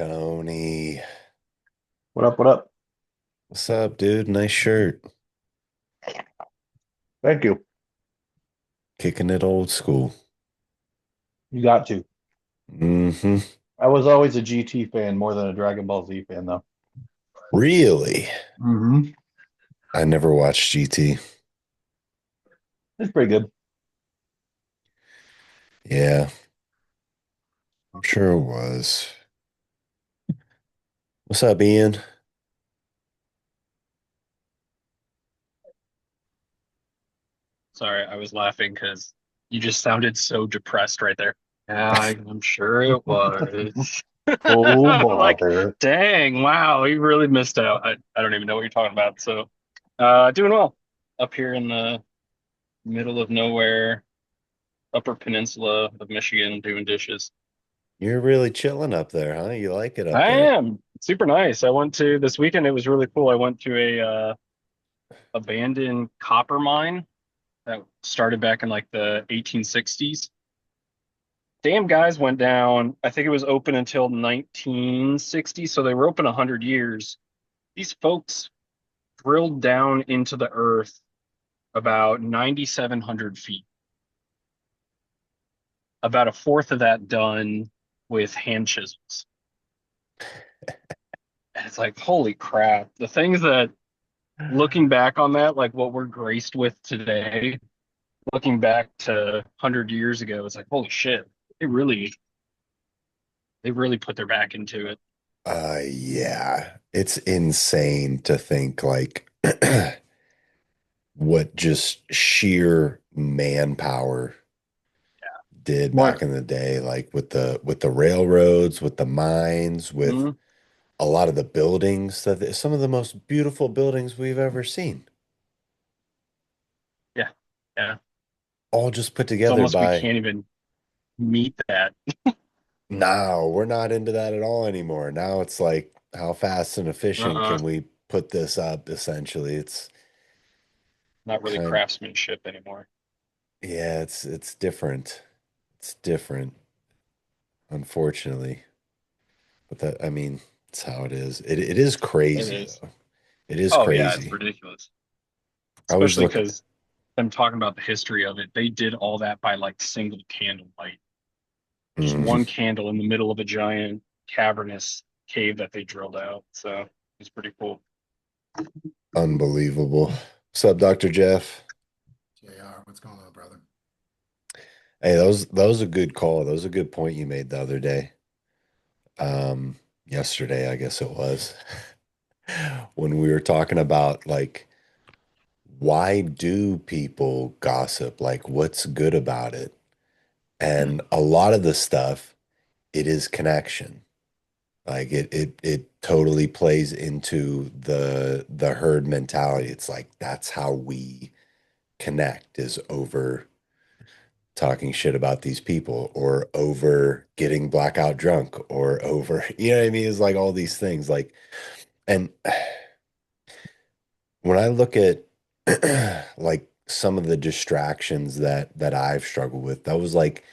Tony, What up? What up? what's up, dude? Nice shirt. Thank you. Kicking it old school. You got to. Hmm. I was always a GT fan more than a Dragon Ball Z fan, though. Really? Mm-hmm. I never watched GT. It's pretty good. Yeah, I'm sure it was. What's up, Ian? Sorry, I was laughing because you just sounded so depressed right there. Yeah, I'm sure it was. Oh, I'm like, bother. dang, wow, you really missed out. I don't even know what you're talking about. So, doing well up here in the middle of nowhere, Upper Peninsula of Michigan, doing dishes. You're really chilling up there, huh? You like it up I there. am super nice. I went to this weekend. It was really cool. I went to a abandoned copper mine that started back in like the 1860s. Damn guys went down. I think it was open until 1960, so they were open 100 years. These folks drilled down into the earth about 9,700 feet, about a fourth of that done with hand chisels. And it's like, holy crap. The things that, looking back on that, like what we're graced with today, looking back to 100 years ago, it's like, holy shit. They really, they really put their back into it. Yeah, it's insane to think like what just sheer manpower did back More. in the day, like with the railroads, with the mines, with Mhm. a lot of the buildings that some of the most beautiful buildings we've ever seen, Yeah. Yeah. all just put It's together almost we by can't even meet that. now we're not into that at all anymore. Now it's like how fast and efficient Uh-uh. can we put this up essentially? It's Not really kind craftsmanship anymore. yeah, it's different. It's different, unfortunately. But that I mean, it's how it is. It is It crazy is. though. It is Oh yeah, it's crazy. ridiculous. I was Especially looking. because them talking about the history of it, they did all that by like single candle light. Just Mhm. one candle in the middle of a giant cavernous cave that they drilled out. So it's pretty cool. Unbelievable. What's up, Dr. Jeff? JR, what's going on, brother? Hey, that was a good call. That was a good point you made the other day. Yesterday, I guess it was, when we were talking about like why do people gossip? Like what's good about it? Hmm. And a lot of the stuff, it is connection. Like it totally plays into the herd mentality. It's like that's how we connect is over talking shit about these people or over getting blackout drunk or over, you know what I mean? It's like all these things like, and when I look at like some of the distractions that I've struggled with, that was like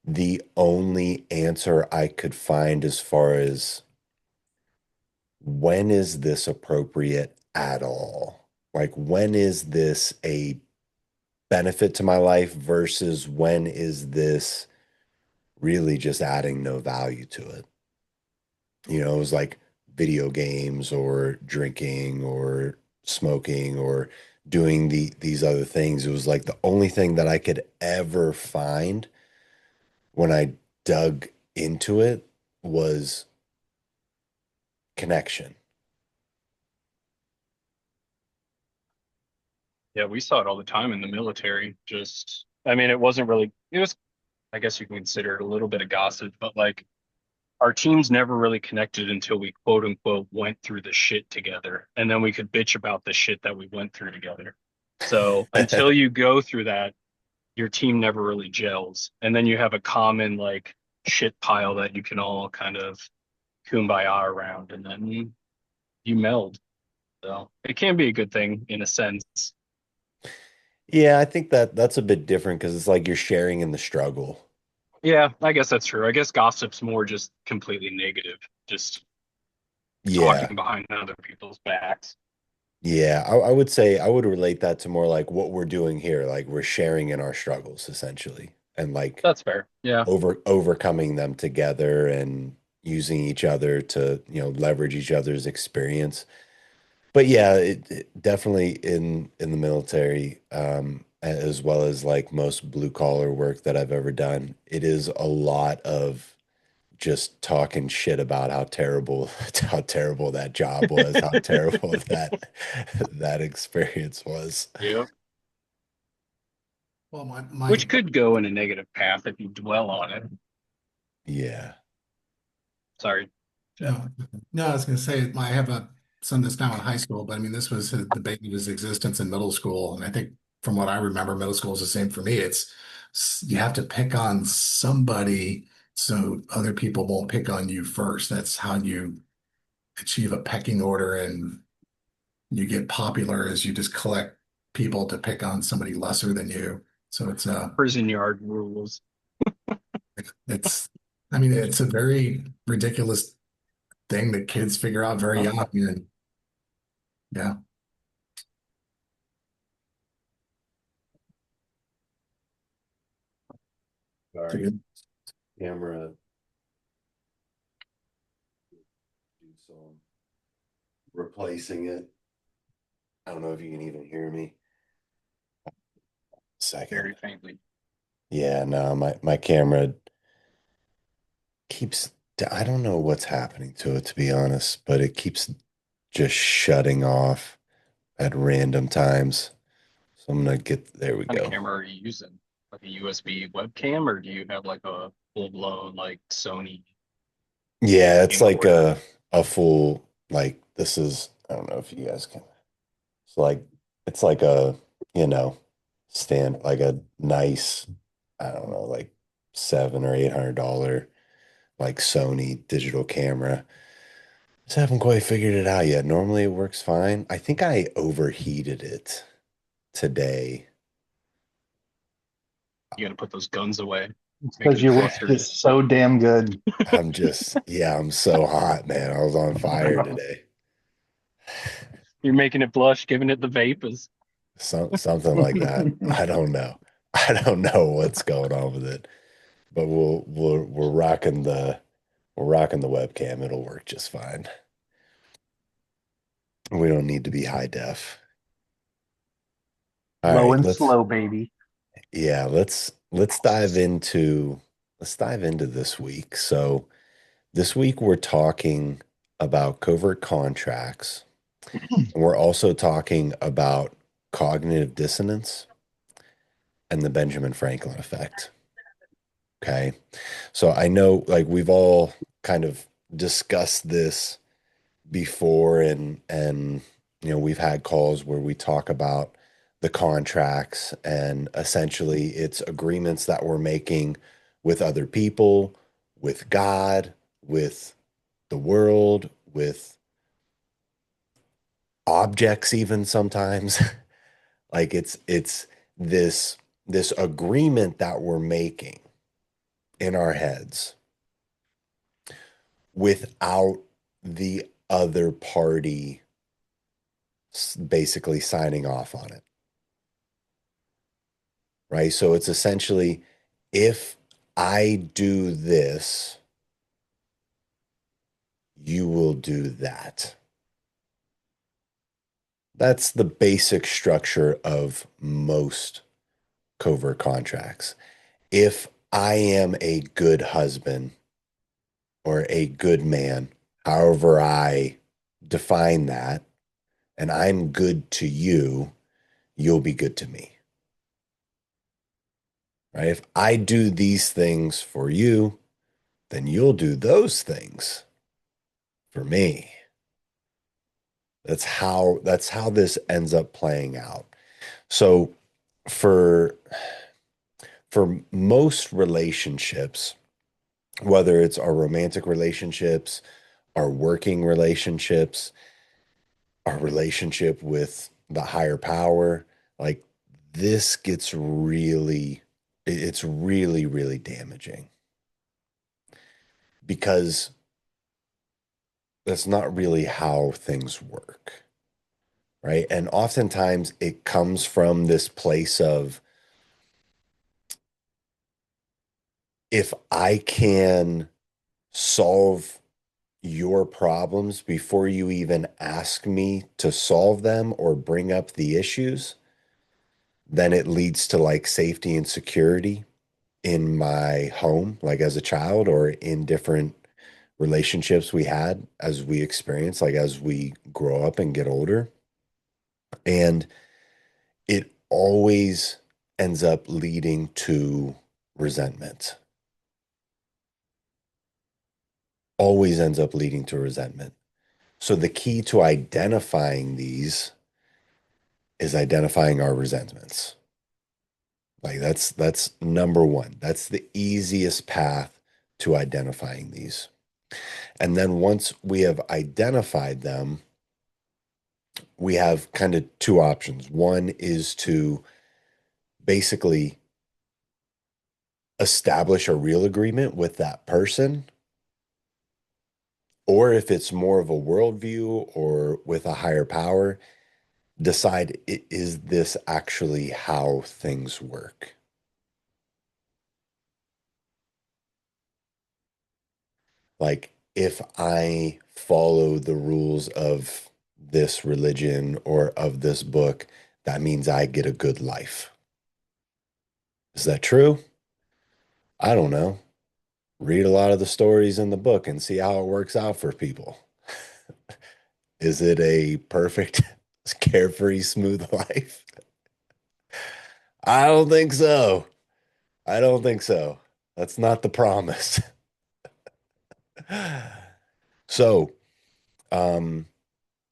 the only answer I could find as far as when is this appropriate at all? Like when is this a benefit to my life versus when is this really just adding no value to it? You know, it was like video games or drinking or smoking or doing these other things. It was like the only thing that I could ever find when I dug into it was connection. Yeah, we saw it all the time in the military. Just, I mean, it wasn't really, it was, I guess you can consider it a little bit of gossip, but like our teams never really connected until we quote unquote went through the shit together. And then we could bitch about the shit that we went through together. So until you go through that, your team never really gels. And then you have a common like shit pile that you can all kind of kumbaya around and then you meld. So it can be a good thing in a sense. Yeah, I think that that's a bit different because it's like you're sharing in the struggle. Yeah, I guess that's true. I guess gossip's more just completely negative. just Yeah. talking behind other people's backs. Yeah. I would say I would relate that to more like what we're doing here. Like we're sharing in our struggles essentially and like That's fair. Yeah. overcoming them together and using each other to, leverage each other's experience. But yeah, it definitely in the military, as well as like most blue collar work that I've ever done, it is a lot of just talking shit about how terrible how terrible that job was, how terrible that experience was. Yep. Well, Which could go in a negative path if you dwell on it. Yeah. Sorry. no, no, I was going to say, I have a son that's now in high school, but I mean, this was the bane of his existence in middle school. And I think from what I remember, middle school is the same for me. You have to pick on somebody so other people won't pick on you first. That's how you achieve a pecking order and you get popular as you just collect people to pick on somebody lesser than you. So Prison yard rules. it's I mean it's a very ridiculous thing that kids figure out very young. And yeah, it's a Sorry. good. Camera. Do some replacing it. I don't know if you can even hear me. Second. Very faintly. Yeah, no, my camera keeps, I don't know what's happening to it, to be honest, but it keeps just shutting off at random times. So I'm gonna there we What kind of go. camera are you using? Like a USB webcam, or do you have like a full blown like Sony Yeah, it's like camcorder? a full, like this is, I don't know if you guys can, it's like it's like a, you know, stand like a nice, I don't know, like $700 or $800 like Sony digital camera. Just haven't quite figured it out yet. Normally it works fine. I think I overheated it today. You got to put those guns away. It's Making because it your wrist flustered. is so damn good. Yeah, I'm so hot, man. I was on fire today. You're making it blush, giving it the vapors. Something like that. I don't know. I don't know what's going on with it, but we're rocking the webcam. It'll work just fine. We don't need to be high def. All Low right, and slow, baby. yeah, let's dive into this week. So this week we're talking about covert contracts, and we're also talking about cognitive dissonance and the Benjamin Franklin effect. Okay. So I know like we've all kind of discussed this before and we've had calls where we talk about the contracts and essentially it's agreements that we're making with other people, with God, with the world, with objects even sometimes. Like it's this agreement that we're making in our heads without the other party basically signing off on it, right? So it's essentially if I do this, you will do that. That's the basic structure of most covert contracts. If I am a good husband or a good man, however I define that, and I'm good to you, you'll be good to me. Right? If I do these things for you, then you'll do those things for me. That's how this ends up playing out. So for for most relationships, whether it's our romantic relationships, our working relationships, our relationship with the higher power, like this gets it's really, really damaging because that's not really how things work, right? And oftentimes it comes from this place of, if I can solve your problems before you even ask me to solve them or bring up the issues, then it leads to like safety and security in my home, like as a child, or in different relationships we had as we experience, like as we grow up and get older. And it always ends up leading to resentment. Always ends up leading to resentment. So the key to identifying these is identifying our resentments. Like that's number one. That's the easiest path to identifying these. And then once we have identified them, we have kind of two options. One is to basically establish a real agreement with that person, or if it's more of a worldview or with a higher power, decide, is this actually how things work? Like, if I follow the rules of this religion or of this book, that means I get a good life. Is that true? I don't know. Read a lot of the stories in the book and see how it works out for people. Is it a perfect, carefree, smooth life? I don't think so. I don't think so. That's not the promise. So, um,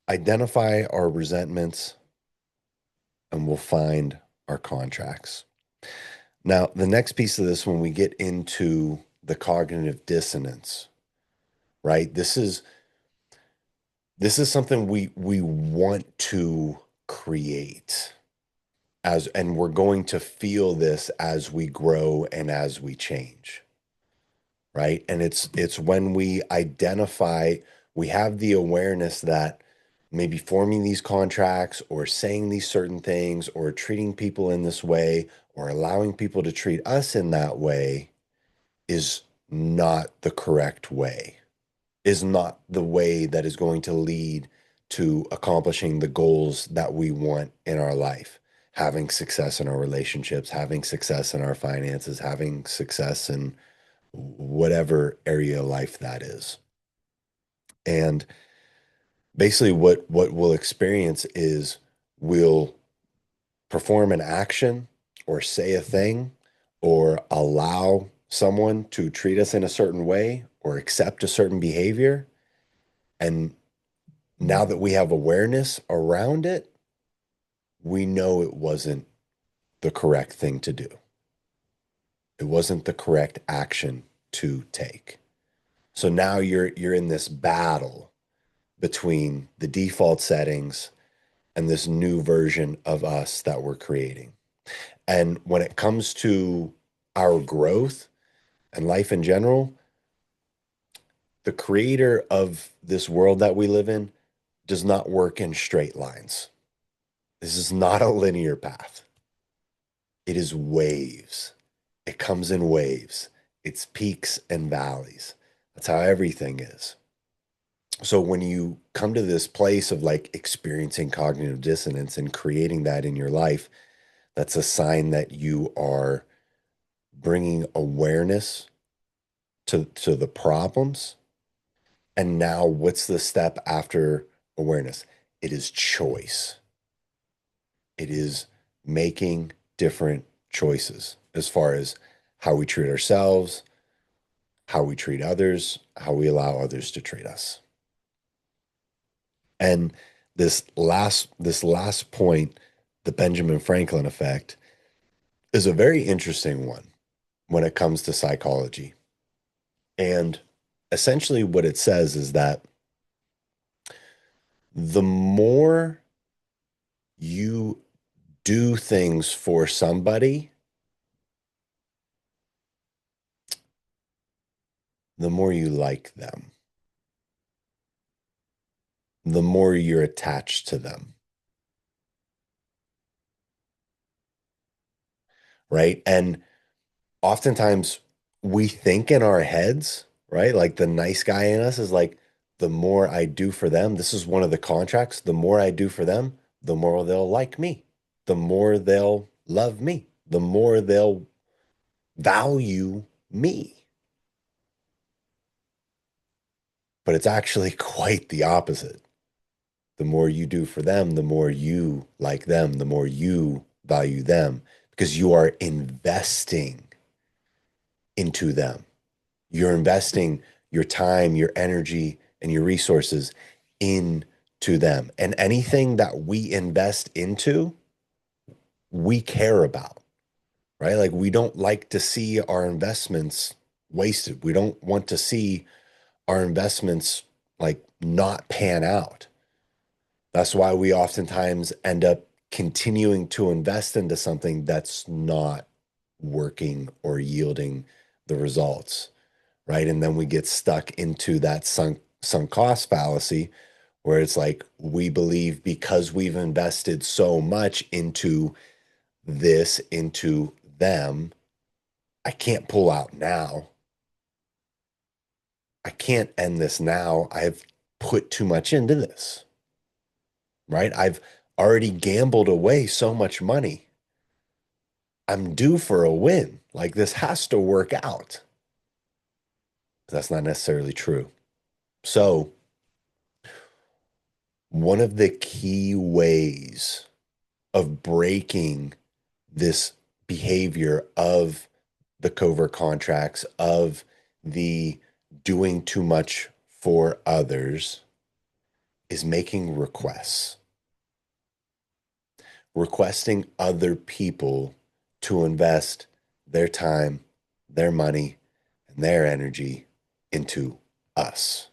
identify our resentments and we'll find our contracts. Now, the next piece of this, when we get into the cognitive dissonance, right? This is something we want to create as, and we're going to feel this as we grow and as we change, right? And it's when we identify, we have the awareness that maybe forming these contracts or saying these certain things or treating people in this way or allowing people to treat us in that way is not the correct way, is not the way that is going to lead to accomplishing the goals that we want in our life. Having success in our relationships, having success in our finances, having success in whatever area of life that is. And basically what we'll experience is we'll perform an action or say a thing or allow someone to treat us in a certain way or accept a certain behavior. And now that we have awareness around it, we know it wasn't the correct thing to do. It wasn't the correct action to take. So now you're in this battle between the default settings and this new version of us that we're creating. And when it comes to our growth and life in general, the creator of this world that we live in does not work in straight lines. This is not a linear path. It is waves. It comes in waves. It's peaks and valleys. That's how everything is. So when you come to this place of like experiencing cognitive dissonance and creating that in your life, that's a sign that you are bringing awareness to the problems. And now what's the step after awareness? It is choice. It is making different choices as far as how we treat ourselves, how we treat others, how we allow others to treat us. And this last point, the Benjamin Franklin effect, is a very interesting one when it comes to psychology. And essentially what it says is that the more you do things for somebody, the more you like them. the more you're attached to them, right? And oftentimes we think in our heads, right? Like the nice guy in us is like, the more I do for them, this is one of the contracts. The more I do for them, the more they'll like me, the more they'll love me, the more they'll value me. But it's actually quite the opposite. The more you do for them, the more you like them, the more you value them, because you are investing into them. You're investing your time, your energy, and your resources into them. And anything that we invest into, we care about, right? Like we don't like to see our investments wasted. We don't want to see our investments like not pan out. That's why we oftentimes end up continuing to invest into something that's not working or yielding the results, right? And then we get stuck into that sunk cost fallacy where it's like we believe because we've invested so much into this, into them, I can't pull out now. I can't end this now. I've put too much into this, right? I've already gambled away so much money. I'm due for a win. Like this has to work out. But that's not necessarily true. So, one of the key ways of breaking this behavior of the covert contracts, of the doing too much for others, is making requests, requesting other people to invest their time, their money, and their energy into us.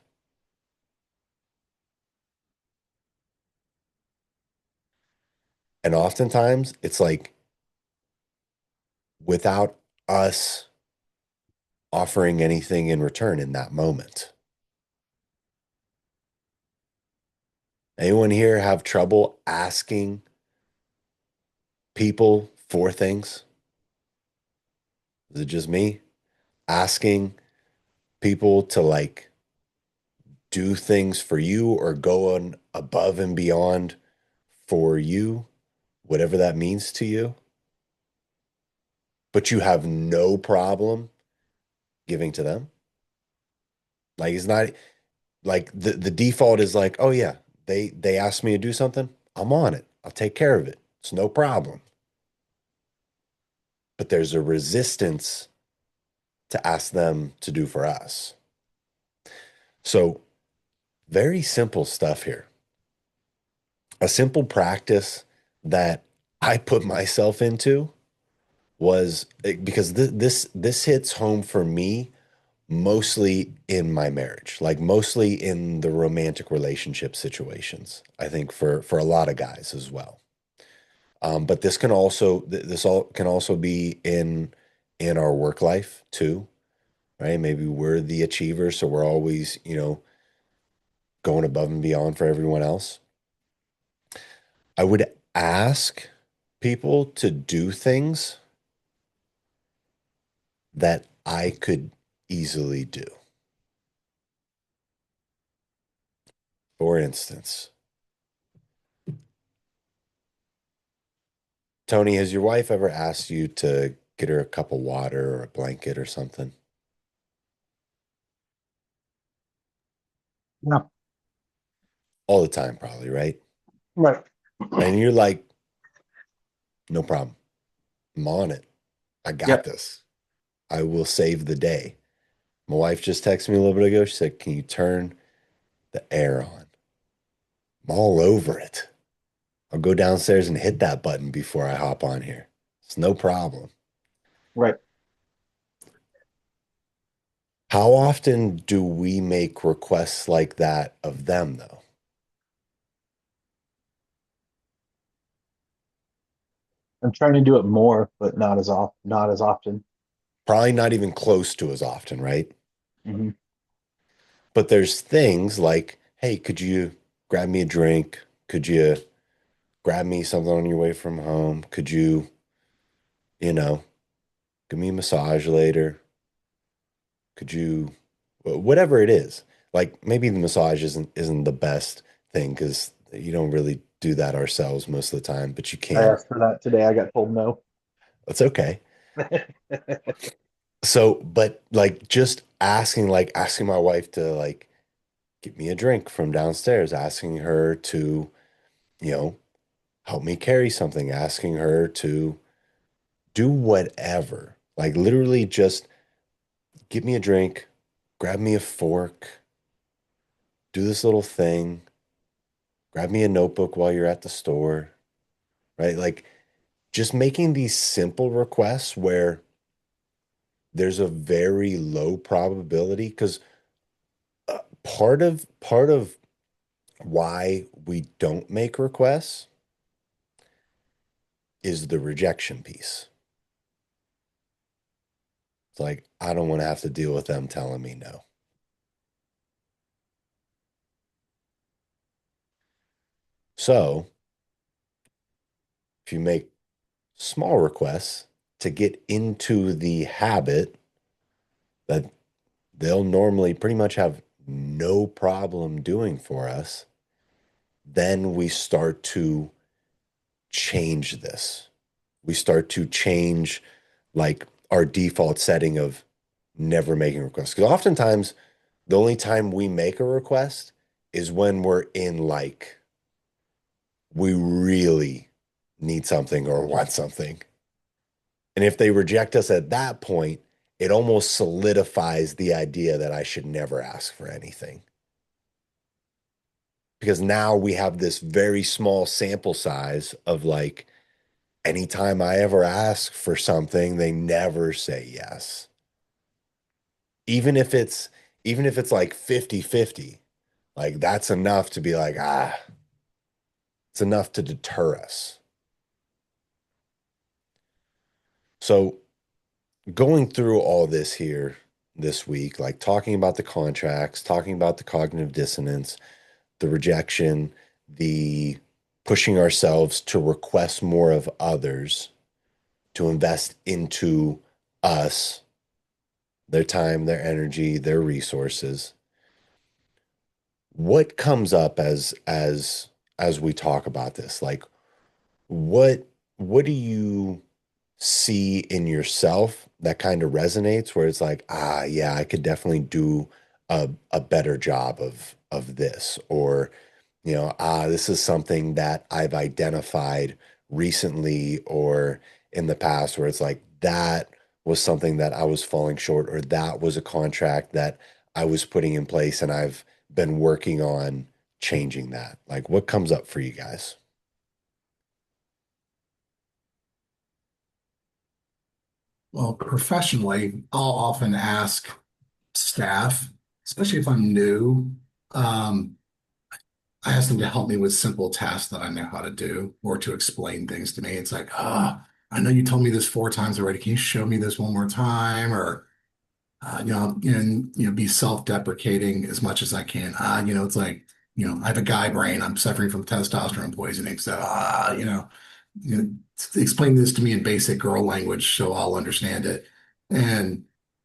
And oftentimes it's like without us offering anything in return in that moment. Anyone here have trouble asking people for things? Is it just me? Asking people to like do things for you or go on above and beyond for you, whatever that means to you, but you have no problem giving to them? Like it's not like the default is like, oh yeah, they asked me to do something, I'm on it. I'll take care of it. It's no problem. But there's a resistance to ask them to do for us. So, very simple stuff here. A simple practice that I put myself into was because this hits home for me mostly in my marriage, like mostly in the romantic relationship situations. I think for a lot of guys as well. But this can also this all can also be in our work life too, right? Maybe we're the achiever, so we're always, going above and beyond for everyone else. I would ask people to do things that I could easily do. For instance, Tony, has your wife ever asked you to get her a cup of water or a blanket or something? No. All the time, probably, right? Right. And you're like, no problem. I'm on it. I got Yep. this. I will save the day. My wife just texted me a little bit ago. She said, can you turn the air on? I'm all over it. I'll go downstairs and hit that button before I hop on here. It's no problem. Right. How often do we make requests like that of them, though? I'm trying to do it more, but not as often. Probably not even close to as often, right? Hmm. But there's things like, hey, could you grab me a drink? Could you grab me something on your way from home? Could you, you know, give me a massage later? Could you, whatever it is. Like maybe the massage isn't the best thing because you don't really do that ourselves most of the time, but you I can. asked for that today. I got told no. That's okay. So, but like just asking, asking my wife to like get me a drink from downstairs, asking her to, you know, help me carry something, asking her to do whatever. Like literally just get me a drink, grab me a fork, do this little thing, grab me a notebook while you're at the store, right? Like just making these simple requests where there's a very low probability because part of why we don't make requests is the rejection piece. It's like I don't want to have to deal with them telling me no. So if you make small requests to get into the habit that they'll normally pretty much have no problem doing for us, then we start to change this. We start to change like our default setting of never making requests. Because oftentimes, the only time we make a request is when we're in like, we really need something or want something. And if they reject us at that point, it almost solidifies the idea that I should never ask for anything. Because now we have this very small sample size of like, anytime I ever ask for something, they never say yes. Even if it's even if it's like 50-50, like that's enough to be like, it's enough to deter us. So going through all this here this week, like talking about the contracts, talking about the cognitive dissonance, the rejection, the pushing ourselves to request more of others, to invest into us, their time, their energy, their resources. What comes up as we talk about this? Like what what do you see in yourself that kind of resonates where it's like, yeah, I could definitely do a better job of this, or this is something that I've identified recently or in the past where it's like that was something that I was falling short, or that was a contract that I was putting in place and I've been working on changing that. Like what comes up for you guys? Well, professionally, I'll often ask staff, especially if I'm new. Um, I ask them to help me with simple tasks that I know how to do or to explain things to me. It's like, I know you told me this 4 times already. Can you show me this one more time? Or, and, be self-deprecating as much as I can. It's like, I have a guy brain. I'm suffering from testosterone poisoning. So, you know, explain this to me in basic girl language so I'll understand it. And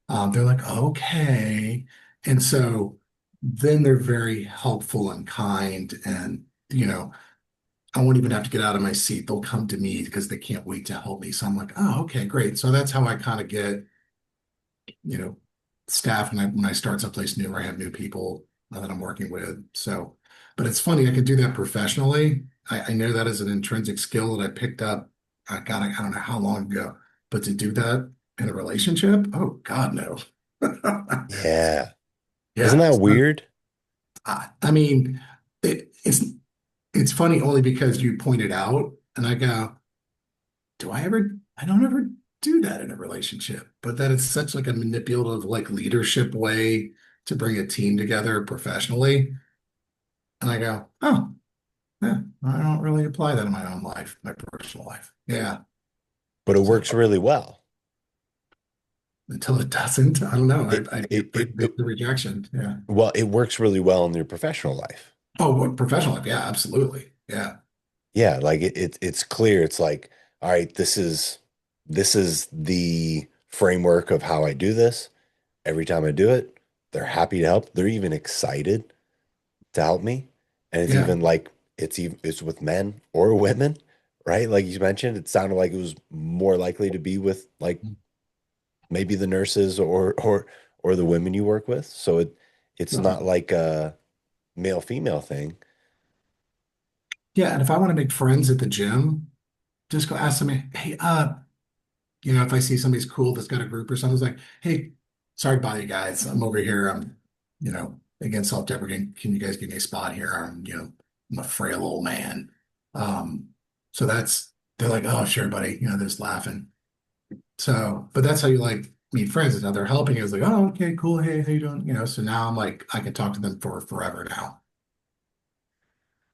they're like, okay. And so then they're very helpful and kind. And, I won't even have to get out of my seat. They'll come to me because they can't wait to help me. So I'm like, oh, okay, great. So that's how I kind of get, you know, staff when I start someplace new or I have new people that I'm working with. So, but it's funny, I could do that professionally. I know that is an intrinsic skill that I picked up, I don't know how long ago, but to do that in a relationship, oh God, no. Yeah. Isn't Yeah. that weird? I mean, it's funny only because you pointed out, and I go, I don't ever do that in a relationship, but that is such like a manipulative, like leadership way to bring a team together professionally. And I go, oh, yeah, I don't really apply that in my own life, my personal life. Yeah. But it So works really well. until it doesn't, I don't know. It I it get it, it the rejection. Yeah. well, it works really well in your professional life. Oh, what professional life? Yeah, absolutely. Yeah. Yeah, like it's clear. It's like, all right, this is the framework of how I do this. Every time I do it, they're happy to help. They're even excited to help me. And it's Yeah. even like it's with men or women, right? Like you mentioned, it sounded like it was more likely to be with like maybe the nurses or the women you work with. So it's Well, not like a male female thing. yeah. And if I want to make friends at the gym, just go ask somebody, hey, if I see somebody's cool that's got a group or something, it's like, hey, sorry to bother you guys. I'm over here. Again, self-deprecating. Can you guys give me a spot here? I'm a frail old man. Um, so they're like, oh, sure, buddy. They're just laughing. So, but that's how you like meet friends. Is now they're helping you. It's like, oh, okay, cool. Hey, how you doing? So now I'm like, I can talk to them for forever now.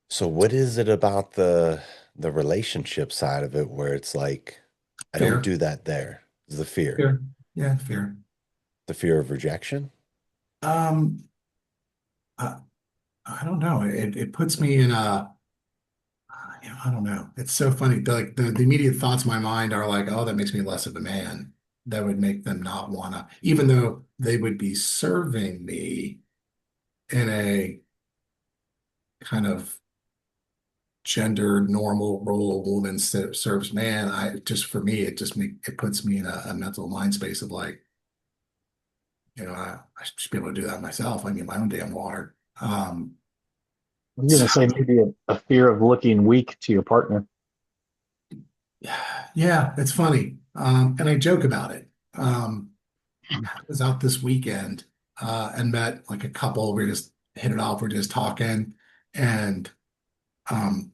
So what is it about the relationship side of it where it's like I don't Fair, do that there? Is fair. Yeah, fair. the fear of rejection? Um, I, I don't know. It puts me in a I don't know. It's so funny. Like the immediate thoughts in my mind are like, oh, that makes me less of a man. That would make them not wanna, even though they would be serving me in a kind of gender normal role, woman serves man. For me, it puts me in a mental mind space of like, I should be able to do that myself. I need my own damn water. I was So gonna say maybe a fear of looking weak to your partner. yeah, it's funny. And I joke about it. I was out this weekend and met like a couple. We just hit it off. We're just talking, and um,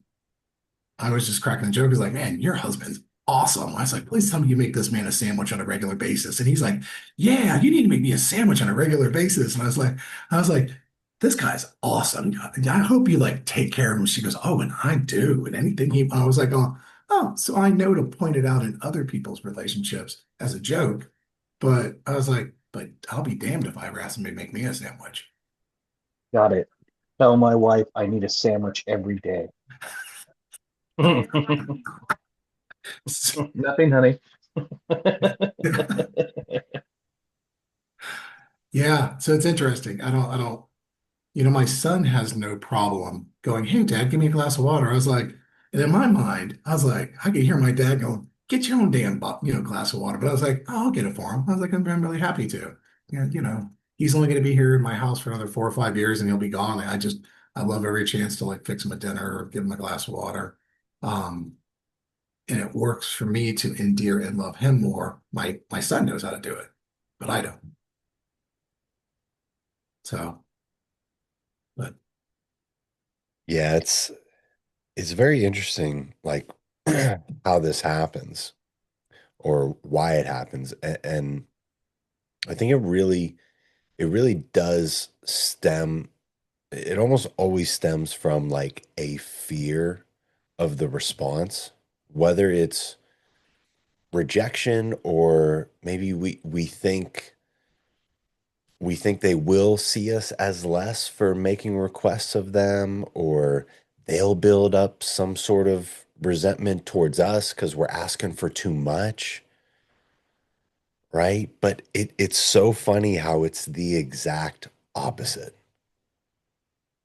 I was just cracking a joke. He's like, "Man, your husband's awesome." I was like, "Please tell me you make this man a sandwich on a regular basis." And he's like, "Yeah, you need to make me a sandwich on a regular basis." And I was like, "This guy's awesome. I hope you like take care of him." She goes, "Oh, and I do." And anything I was like, "Oh, so I know to point it out in other people's relationships as a joke." But I was like, "But I'll be damned if I ever ask him to make me a sandwich." Got it. Tell my wife I need a sandwich every day. Nothing, honey. Yeah, so it's interesting. I don't. My son has no problem going, "Hey, Dad, give me a glass of water." I was like, and in my mind, I was like, I could hear my dad going, "Get your own damn, glass of water." But I was like, "Oh, I'll get it for him." I was like, I'm really happy to. He's only going to be here in my house for another 4 or 5 years, and he'll be gone. I love every chance to like fix him a dinner or give him a glass of water. Um, and it works for me to endear and love him more. My son knows how to do it, but I don't. So, but Yeah, it's very interesting like how this happens or why it happens. And I think it really does stem, it almost always stems from like a fear of the response, whether it's rejection or maybe we think they will see us as less for making requests of them, or they'll build up some sort of resentment towards us because we're asking for too much, right? But it's so funny how it's the exact opposite.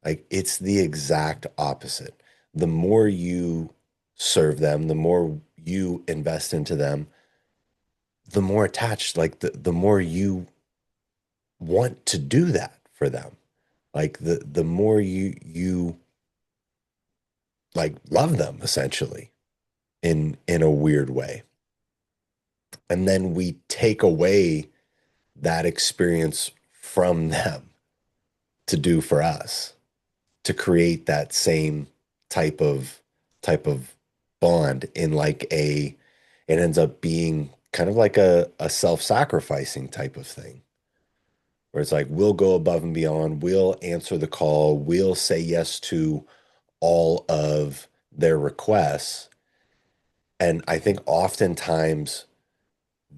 Like it's the exact opposite. The more you serve them, the more you invest into them, the more attached, like the more you want to do that for them. Like the more you like love them essentially in a weird way. And then we take away that experience from them to do for us, to create that same type of type of bond in like it ends up being kind of like a self-sacrificing type of thing where it's like we'll go above and beyond, we'll answer the call, we'll say yes to all of their requests. And I think oftentimes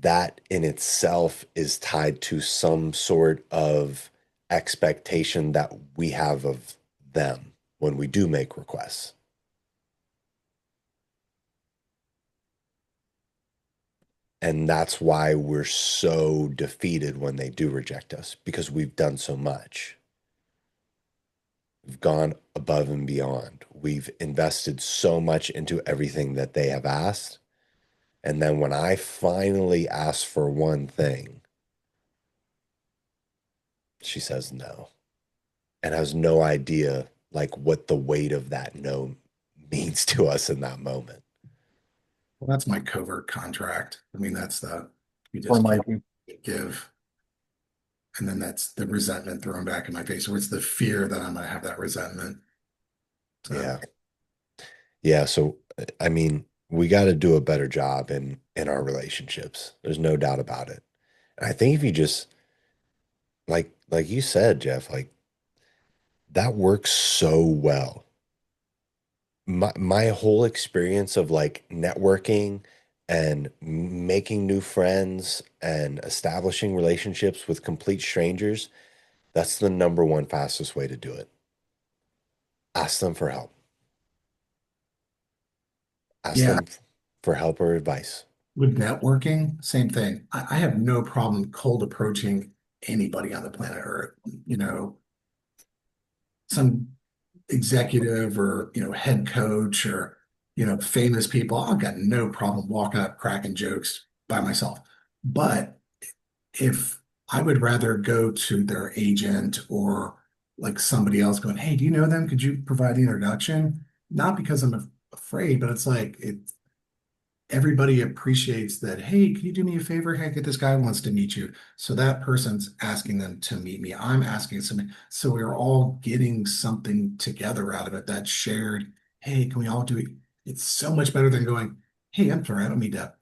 that in itself is tied to some sort of expectation that we have of them, when we do make requests. And that's why we're so defeated when they do reject us, because we've done so much. We've gone above and beyond. We've invested so much into everything that they have asked. And then when I finally ask for one thing, she says no and has no idea like what the weight of that no means to us in that moment. Well, that's my covert contract. I mean, that's the you Or just might can't give, and then that's the resentment thrown back in my face, or it's the fear that I'm gonna have that resentment. So Yeah. Yeah. So, I mean, we got to do a better job in our relationships. There's no doubt about it. And I think if you just like you said, Jeff, like that works so well. My whole experience of like networking and making new friends and establishing relationships with complete strangers, that's the number one fastest way to do it. Ask them for help. Ask yeah, them for help or advice. with networking, same thing. I have no problem cold approaching anybody on the planet Earth. You know, some executive or head coach or famous people. I've got no problem walking up cracking jokes by myself. But if I would rather go to their agent or like somebody else going, hey, do you know them? Could you provide the introduction? Not because I'm afraid, but it's like everybody appreciates that. Hey, can you do me a favor? Hey, this guy wants to meet you. So that person's asking them to meet me. I'm asking something. So we're all getting something together out of it. That shared, hey, can we all do it? It's so much better than going, hey, I'm sorry, I don't mean to,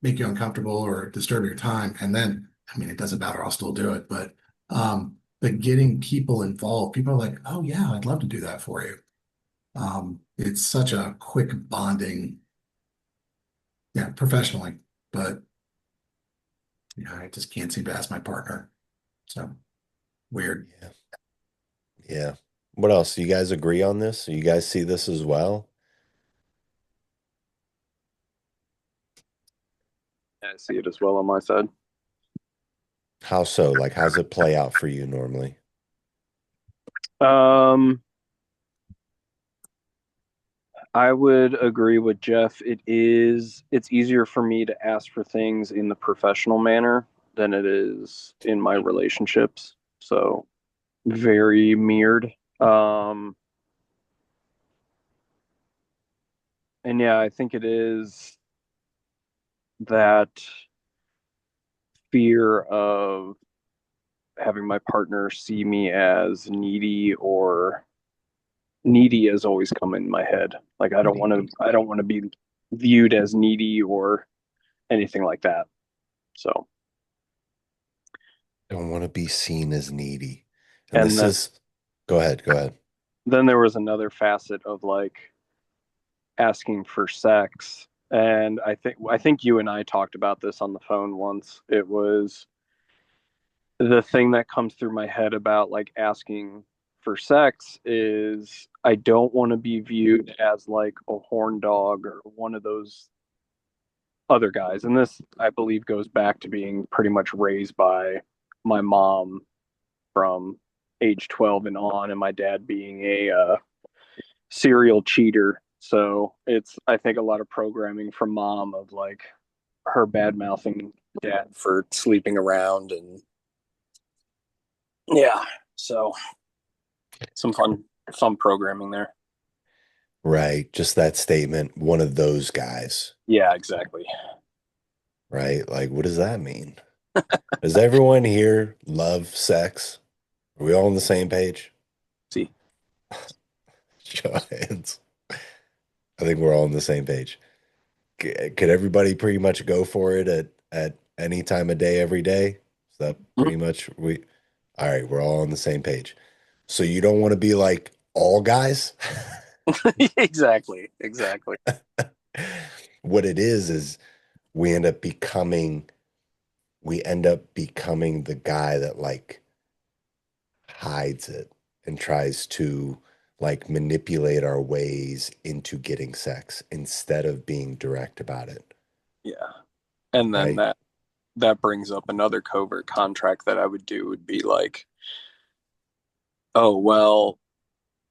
make you uncomfortable or disturb your time. And then, I mean, it doesn't matter. I'll still do it. But getting people involved, people are like, oh yeah, I'd love to do that for you. It's such a quick bonding, yeah, professionally, but I just can't seem to ask my partner. So weird. Yeah. Yeah. What else? You guys agree on this? You guys see this as well? I see it as well on my side. How so? Like, how's it play out for you normally? Um, I would agree with Jeff. It's easier for me to ask for things in the professional manner than it is in my relationships. So very mirrored. Um, and yeah, I think it is that fear of having my partner see me as needy or needy has always come in my head. Like I don't want to be viewed as needy or anything like that. So, Don't want to be seen as needy. And and this is, go ahead, go ahead. then there was another facet of like asking for sex. And I think you and I talked about this on the phone once. It was the thing that comes through my head about like asking for sex is I don't want to be viewed as like a horn dog or one of those other guys. And this, I believe, goes back to being pretty much raised by my mom from age 12 and on, and my dad being a serial cheater. So it's, I think, a lot of programming from mom of like her bad mouthing dad for sleeping around. And yeah, so some fun programming there. Right. Just that statement, one of those guys, Yeah, exactly. right? Like, what does that mean? Does everyone here love sex? Are we all on the same page? See, Show of hands. I think we're all on the same page. Could everybody pretty much go for it at any time of day, every day? Is that pretty much all right, we're all on the same page. So you don't want to be like all guys? exactly. What it is we end up becoming the guy that like hides it and tries to like manipulate our ways into getting sex instead of being direct about it, Yeah. And then right? that brings up another covert contract that I would do would be like, oh well,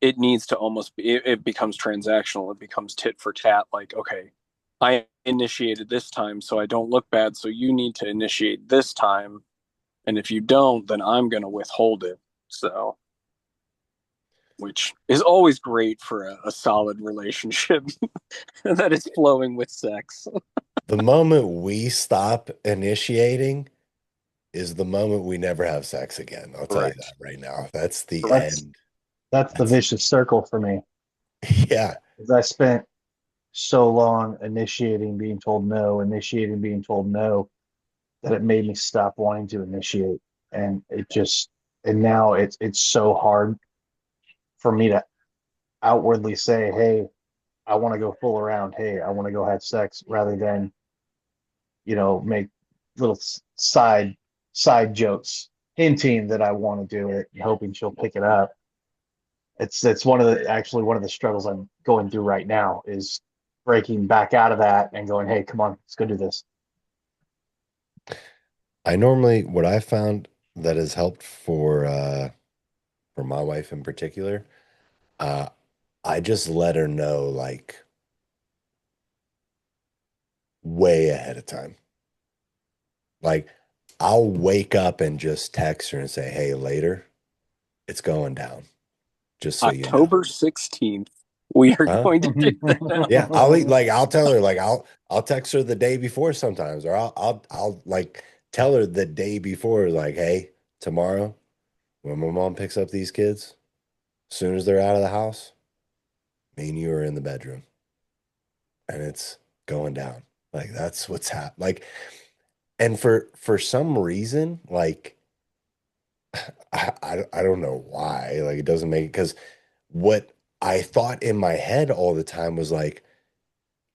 it needs to almost be it becomes transactional, it becomes tit for tat, like, okay, I initiated this time so I don't look bad, so you need to initiate this time, and if you don't, then I'm going to withhold it. So, which is always great for a solid relationship that is flowing with sex. The moment we stop initiating is the moment we never have sex again. I'll tell you Correct. that right now. That's the Correct. That's end. that's the That's vicious circle for me. yeah. Because I spent so long initiating, being told no, initiating, being told no, that it made me stop wanting to initiate. And it just, and now it's so hard for me to outwardly say, hey, I want to go fool around. Hey, I want to go have sex, rather than, make little side jokes hinting that I want to do it and hoping she'll pick it up. It's one of the struggles I'm going through right now, is breaking back out of that and going, hey, come on, let's go do this. I normally what I found that has helped for my wife in particular, uh I just let her know like way ahead of time. Like I'll wake up and just text her and say, "Hey, later, it's going down." Just so you know. October 16th, we are Huh? going to do that. Yeah, I'll tell her like I'll text her the day before sometimes, or I'll like tell her the day before like, "Hey, tomorrow when my mom picks up these kids, as soon as they're out of the house, me and you are in the bedroom and it's going down." Like that's what's happening. Like, and for some reason, like I don't know why. Like it doesn't make it because what I thought in my head all the time was like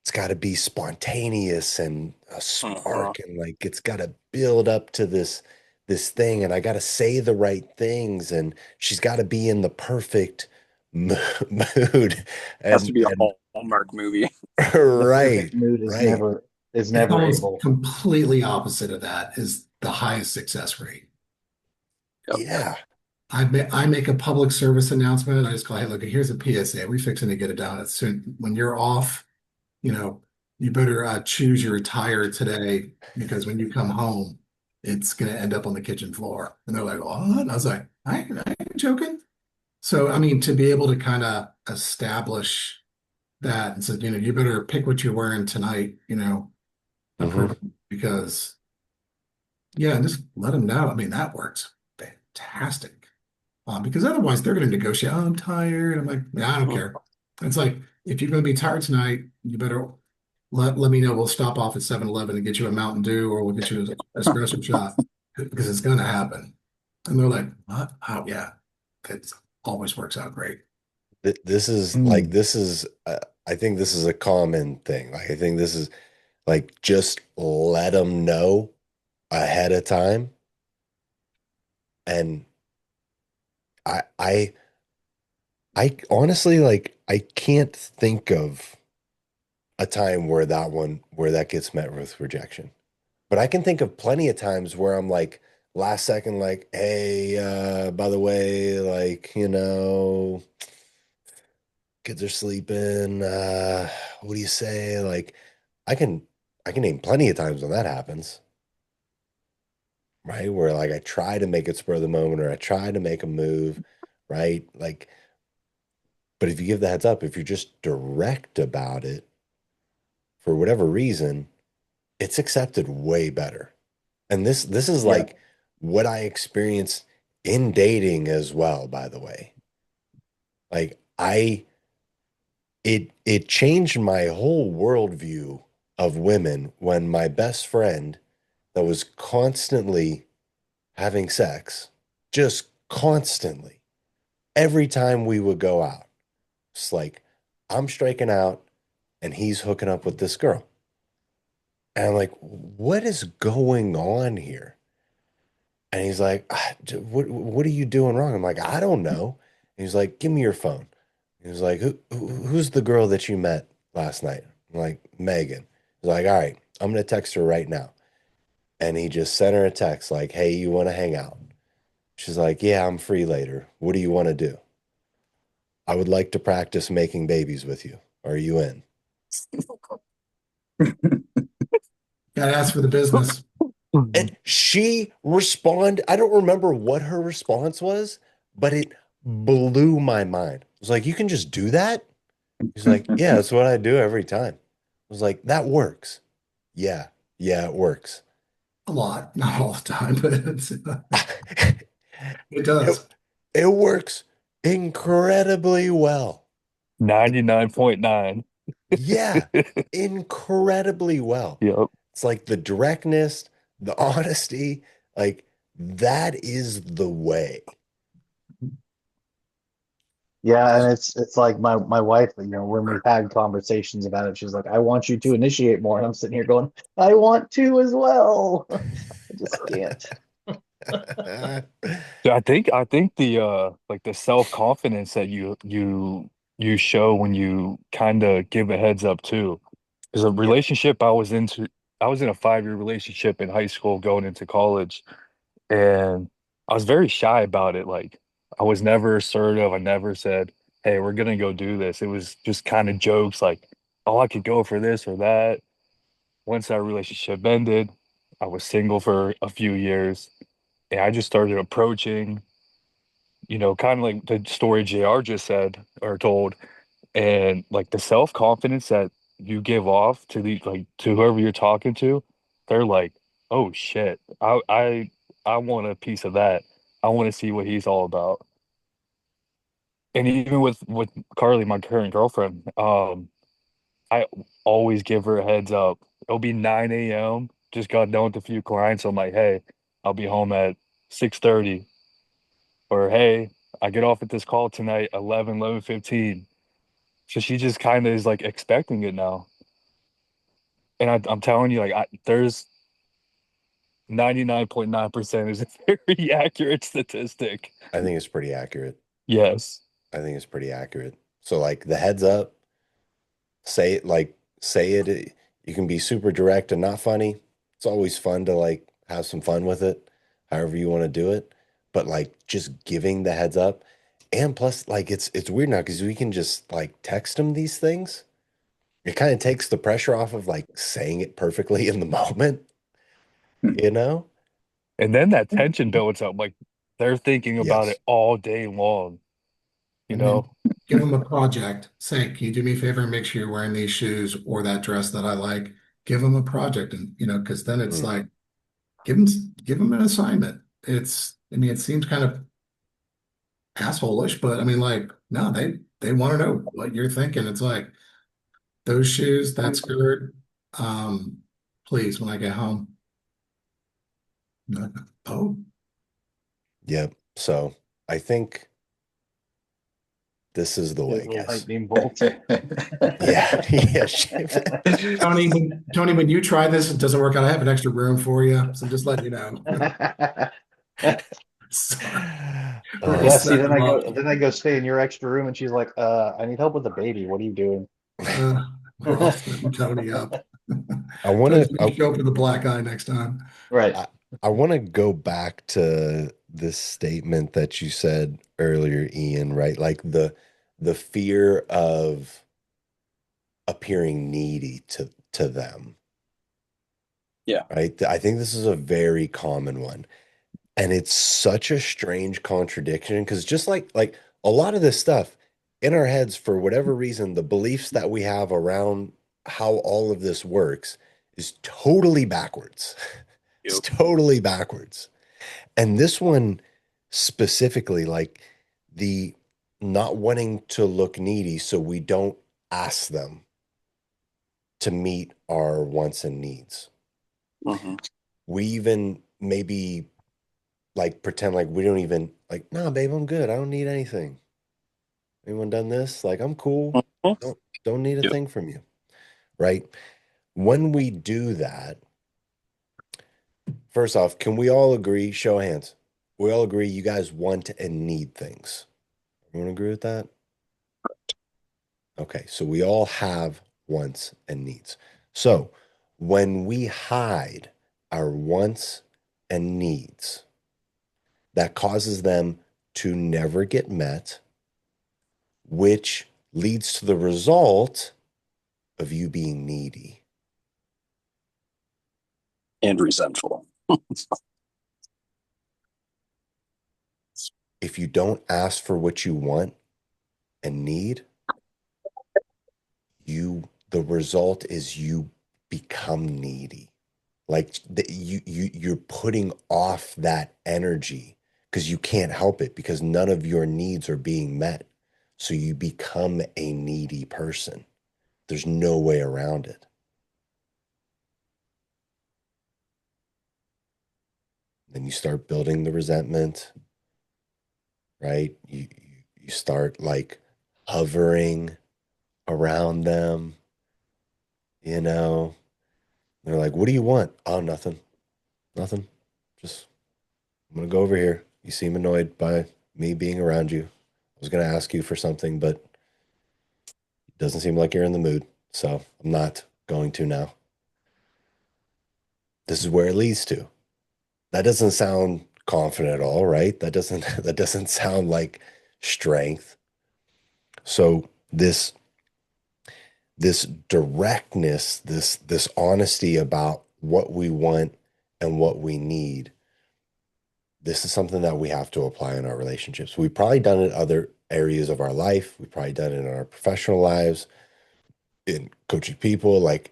it's got to be spontaneous and a Uh-huh. spark and like it's got to build up to this thing and I got to say the right things and she's got to be in the perfect mood Has to be a and Hallmark movie. The right, perfect mood right. is It's never almost able. completely opposite of that is the highest success rate. Yep. Yeah. I make a public service announcement. I just go, hey, look, here's a PSA. We fixing to get it down. As soon when you're off, you know, you better choose your attire today because when you come home, it's going to end up on the kitchen floor. And they're like, what? And I was like, I ain't joking. So, I mean, to be able to kind of establish that and said, you better pick what you're wearing tonight, Hmm. because yeah, and just let them know. I mean, that works fantastic. Because otherwise they're going to negotiate. Oh, I'm tired. I'm like, yeah, I don't care. It's like, if you're going to be tired tonight, you better let me know. We'll stop off at 7-Eleven and get you a Mountain Dew or we'll get you an espresso shot because it's going to happen. And they're like, what? Oh, yeah. It always works out great. This is like Hmm. this is I think this is a common thing. Like I think this is like just let them know ahead of time and I I honestly like I can't think of a time where that gets met with rejection. But I can think of plenty of times where I'm like last second like, "Hey, by the way, like, kids are sleeping. What do you say?" Like I can I can name plenty of times when that happens, right? Where like I try to make it spur of the moment or I try to make a move, right? Like, but if you give the heads up, if you're just direct about it for whatever reason, it's accepted way better. And this is Yeah. like what I experienced in dating as well, by the way. Like it changed my whole worldview of women when my best friend that was constantly having sex, just constantly, every time we would go out, it's like I'm striking out and he's hooking up with this girl. And I'm like, what is going on here? And he's like, what are you doing wrong? I'm like, I don't know. And he's like, give me your phone. He was like, who's the girl that you met last night? I'm like, Megan. He's like, all right, I'm gonna text her right now. And he just sent her a text like, hey, you want to hang out? She's like, yeah, I'm free later. What do you want to do? I would like to practice making babies with you. Are you in? Gotta ask for the business. And she responded. I don't remember what her response was, but it blew my mind. I was like, you can just do that? He's like, yeah, that's what I do every time. I was like, that works. Yeah, yeah, it works. A lot, not all the time, but it It, does. it works incredibly well. 99.9. Yeah, incredibly well. Yep. It's like the directness, the honesty, like that is the way. Yeah, and it's like my wife, when we've had conversations about it, she's like, I want you to initiate more. And I'm sitting here going, I want to as well. I just can't. So I think the like the self-confidence that you show when you kind of give a heads up too. Because a Yep. relationship I was in a 5-year relationship in high school going into college, and I was very shy about it. Like I was never assertive. I never said, "Hey, we're gonna go do this." It was just kind of jokes like, "Oh, I could go for this or that." Once that relationship ended, I was single for a few years, and I just started approaching, kind of like the story JR just said or told, and like the self-confidence that you give off to the like to whoever you're talking to, they're like, "Oh shit, I want a piece of that. I want to see what he's all about." And even with Carly, my current girlfriend, I always give her a heads up. It'll be 9 a.m. Just got done with a few clients. I'm like, "Hey, I'll be home at 6:30." Or, "Hey, I get off at this call tonight, 11:15." So she just kind of is like expecting it now. And I'm telling you, like, there's 99.9% is a very accurate statistic. I think it's pretty accurate. Yes. I think it's pretty accurate. So like the heads up, say it. You can be super direct and not funny. It's always fun to like have some fun with it, however you want to do it. But like just giving the heads up. And plus, like it's weird now because we can just like text them these things. It kind of takes the pressure off of like saying it perfectly in the moment, you know? And then that tension builds up. Like they're thinking about it Yes. all day long, you And then know? give them a project. Say, can you do me a favor and make sure you're wearing these shoes or that dress that I like? Give them a project, and because then it's Mm. like give them an assignment. I mean, it seems kind of asshole-ish, but I mean, like, no, they want to know what you're thinking. It's like those shoes, that skirt. Um, please, when I get home. Oh, Yep. So I think this is the Here's way, a guys. lightning bolt. Yeah. Yeah. Tony, when you try this, it doesn't work out. I have an extra room for you, so just let you know. Sorry, we're all Yeah, see, setting them up. then I go stay in your extra room, and she's like, I need help with the baby. What are you doing? We're all setting Tony up. I want Tony's to gonna show up with a black eye next time. Right. I want to go back to this statement that you said earlier, Ian, right? Like the fear of appearing needy to them, Yeah. right? I think this is a very common one. And it's such a strange contradiction because just like a lot of this stuff in our heads, for whatever reason, the beliefs that we have around how all of this works is totally backwards. It's Yep. totally backwards. And this one specifically, like the not wanting to look needy, so we don't ask them to meet our wants and needs. hmm We even maybe like pretend like we don't even like, nah, babe, I'm good. I don't need anything. Anyone done this? Like, I'm cool. Don't need a Yep. thing from you. Right? When we do that, first off, can we all agree, show of hands? We all agree you guys want and need things. Everyone agree with that? Okay, so we all have wants and needs. So when we hide our wants and needs, that causes them to never get met, which leads to the result of you being needy. And resentful. If you don't ask for what you want and need, the result is you become needy. Like you're putting off that energy because you can't help it because none of your needs are being met. So you become a needy person. There's no way around it. Then you start building the resentment, right? You start like hovering around them, you know. They're like, "What do you want?" "Oh, nothing. Nothing. Just I'm gonna go over here. You seem annoyed by me being around you. I was gonna ask you for something, but it doesn't seem like you're in the mood, so I'm not going to now." This is where it leads to. That doesn't sound confident at all, right? That doesn't sound like strength. So this directness, this honesty about what we want and what we need, this is something that we have to apply in our relationships. We've probably done it in other areas of our life. We've probably done it in our professional lives, in coaching people, like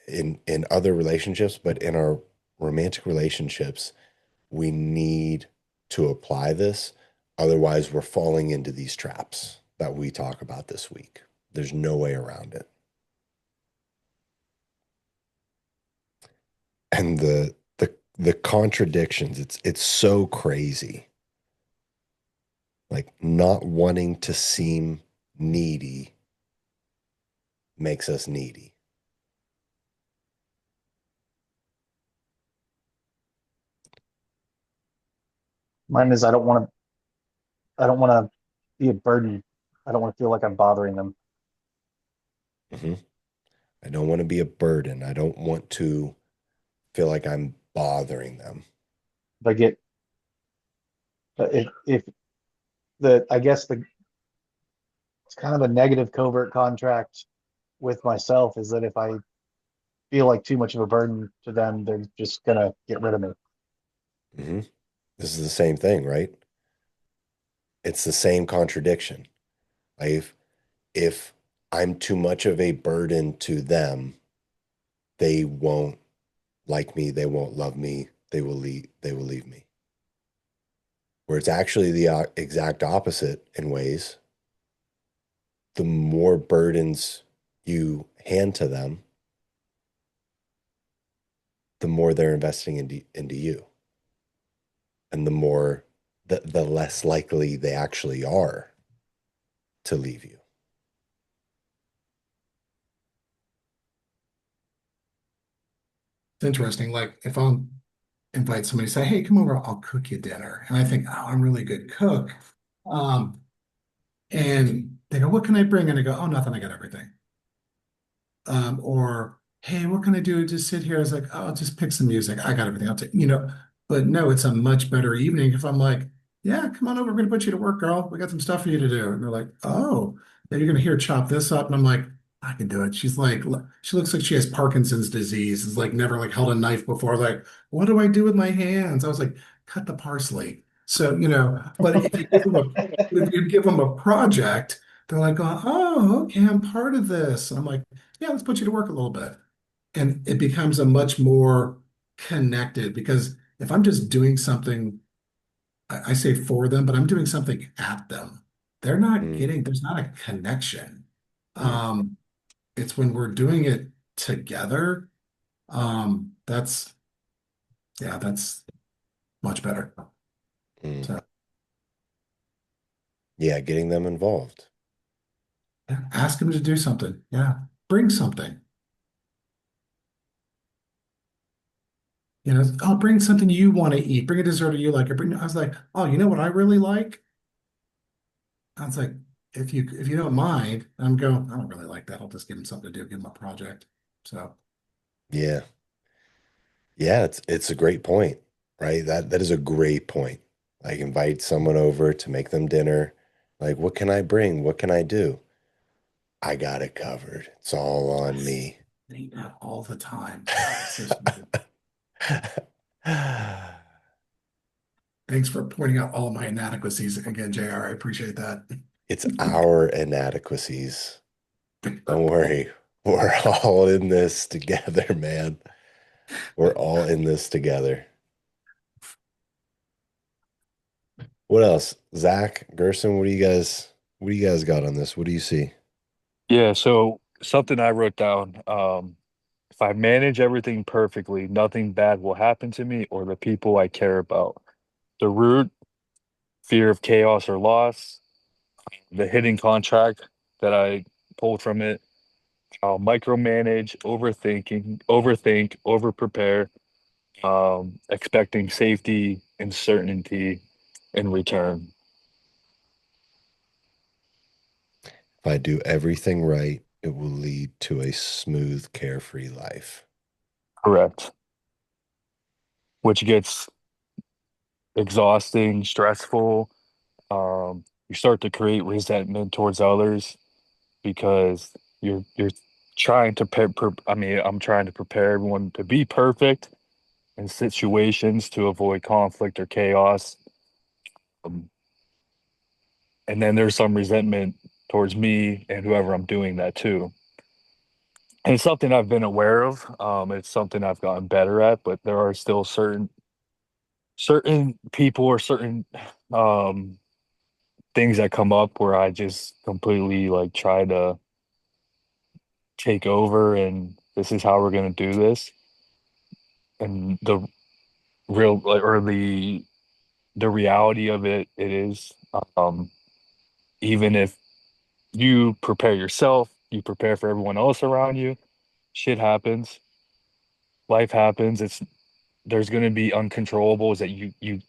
in other relationships, but in our romantic relationships, we need to apply this. Otherwise, we're falling into these traps that we talk about this week. There's no way around it. And the contradictions, it's so crazy. Like not wanting to seem needy makes us needy. Mine is I don't want to be a burden. I don't want to feel like I'm bothering them. Mhm. I don't want to be a burden. I don't want to feel like I'm bothering them. If I get if the I guess the it's kind of a negative covert contract with myself is that if I feel like too much of a burden to them, they're just gonna get rid of me. hmm This is the same thing, right? It's the same contradiction. Like if I'm too much of a burden to them, they won't like me, they won't love me, they will leave me. Where it's actually the exact opposite in ways. The more burdens you hand to them, the more they're investing into you. And the less likely they actually are to leave you. It's interesting. Like if I'm invite somebody, say, "Hey, come over, I'll cook you dinner," and I think, "Oh, I'm a really good cook," um, and they go, "What can I bring?" And I go, "Oh, nothing. I got everything." Or, "Hey, what can I do? Just sit here." I was like, "Oh, I'll just pick some music. I got everything. I'll take," you know. But no, it's a much better evening if I'm like, "Yeah, come on over. We're gonna put you to work, girl. We got some stuff for you to do." And they're like, "Oh," then you're gonna hear chop this up, and I'm like, "I can do it." She's like, she looks like she has Parkinson's disease. It's like never like held a knife before. Like, what do I do with my hands? I was like, cut the parsley. So, but if you give them a project, they're like, "Oh, okay, I'm part of this." And I'm like, "Yeah, let's put you to work a little bit." And it becomes a much more connected because if I'm just doing something, I say for them, but I'm doing something at them. They're not Mm, getting, there's not a connection. mm, Um, it's when we're doing it together. That's, yeah, that's much better. mm. So Yeah, getting them involved. yeah, ask them to do something. Yeah. Bring something. I'll bring something you want to eat. Bring a dessert you like. I was like, "Oh, you know what I really like?" I was like, if you don't mind, I'm going, I don't really like that. I'll just give him something to do, give him a project. So Yeah. Yeah, it's a great point, right? That is a great point. Like invite someone over to make them dinner. Like, what can I bring? What can I do? I got it covered. It's all on me. I eat that all the time. God, it's so stupid. Thanks for pointing out all of my inadequacies again, JR. I appreciate that. It's our inadequacies. Don't worry. We're all in this together, man. We're all in this together. What else? Zach, Gerson, what do you guys got on this? What do you see? Yeah, so something I wrote down, if I manage everything perfectly, nothing bad will happen to me or the people I care about. The root, fear of chaos or loss, the hidden contract that I pulled from it. I'll micromanage, overthink, overprepare, expecting safety and certainty in return. If I do everything right, it will lead to a smooth, carefree life. Correct. Which gets exhausting, stressful. You start to create resentment towards others because you're trying to I mean, I'm trying to prepare everyone to be perfect in situations to avoid conflict or chaos. Um, and then there's some resentment towards me and whoever I'm doing that to. And it's something I've been aware of. It's something I've gotten better at, but there are still certain people or certain um things that come up where I just completely like try to take over and this is how we're going to do this. And the real like or the reality of it is um even if you prepare yourself, you prepare for everyone else around you, shit happens, life happens. It's there's going to be uncontrollables that you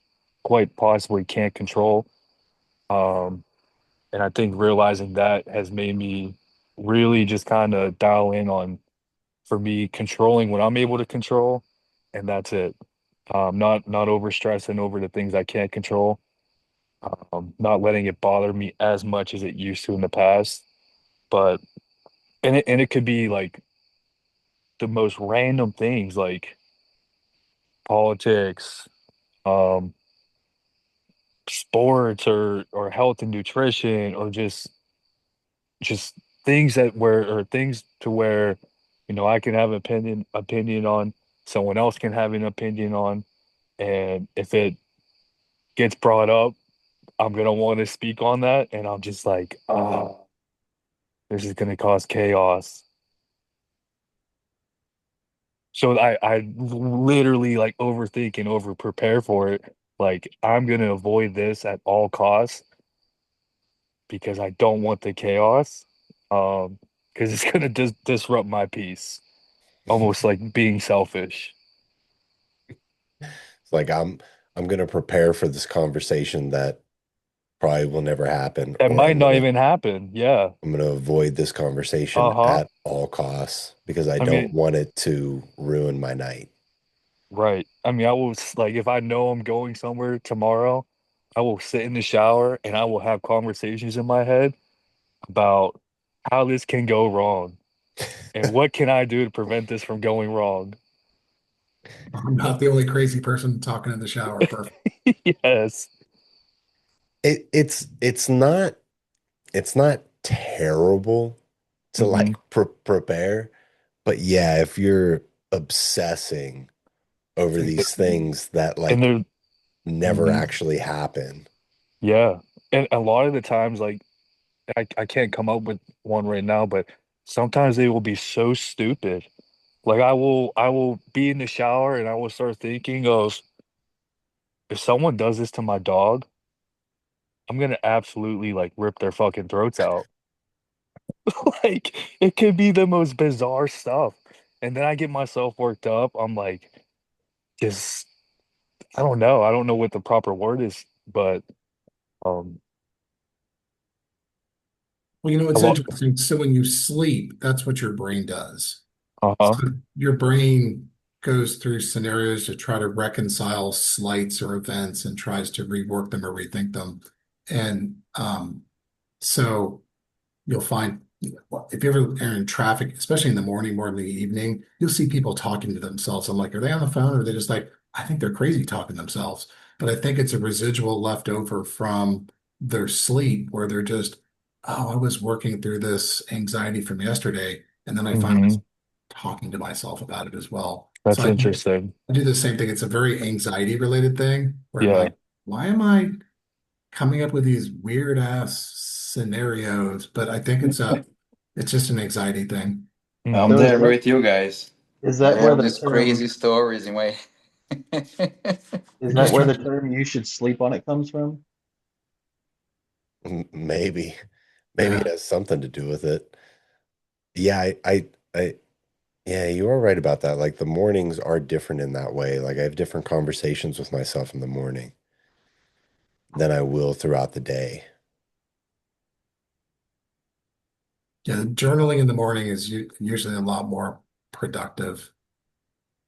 quite possibly can't control. Um and I think realizing that has made me really just kind of dial in on for me controlling what I'm able to control, and that's it. Not over stressing over the things I can't control. Not letting it bother me as much as it used to in the past. But and it could be like the most random things like politics, um, sports or health and nutrition or just things that where or things to where I can have opinion on, someone else can have an opinion on, and if it gets brought up, I'm gonna want to speak on that, and I'm just like, oh, this is gonna cause chaos. So I literally like overthink and over prepare for it. Like I'm gonna avoid this at all costs because I don't want the chaos. Because it's gonna disrupt my peace, almost like being selfish. It's like I'm gonna prepare for this conversation that probably will never happen, That or might not even happen. Yeah. I'm gonna avoid this conversation Uh-huh. at all costs because I I don't mean, want it to ruin my night. right. I mean, I will like if I know I'm going somewhere tomorrow, I will sit in the shower and I will have conversations in my head about how this can go wrong and what can I do to prevent this from going wrong. I'm not the only crazy person talking in the shower. Perfect. Yes. It's not terrible to like Hmm. prepare, but yeah, if you're obsessing over these things that And like there, never mhm, actually happen. yeah. And a lot of the times, like I can't come up with one right now, but sometimes they will be so stupid. Like I will be in the shower and I will start thinking of if someone does this to my dog, I'm gonna absolutely like rip their fucking throats out. Like it could be the most bizarre stuff. And then I get myself worked up. I'm like, just I don't know. I don't know what the proper word is, but um Well, you know, it's Hello. interesting. So when you sleep, that's what your brain does. Uh-huh. So your brain goes through scenarios to try to reconcile slights or events and tries to rework them or rethink them. And so you'll find if you ever are in traffic, especially in the morning, more in the evening, you'll see people talking to themselves. I'm like, are they on the phone or are they just like, I think they're crazy talking to themselves. But I think it's a residual left over from their sleep where they're just, oh, I was working through this anxiety from yesterday. And then I find Hmm. myself talking to myself about it as well. So That's interesting. I do the same thing. It's a very anxiety related thing where I'm Yeah. like, why am I coming up with these weird ass scenarios? But I think it's just an anxiety thing. I'm Hmm. So there with you guys. is I that where have the these crazy term stories in my. is You're that just where trying the to, term you should sleep on it comes from? Maybe, maybe it yeah. has something to do with it. Yeah, yeah, you are right about that. Like the mornings are different in that way. Like I have different conversations with myself in the morning than I will throughout the day. Yeah, journaling in the morning is usually a lot more productive.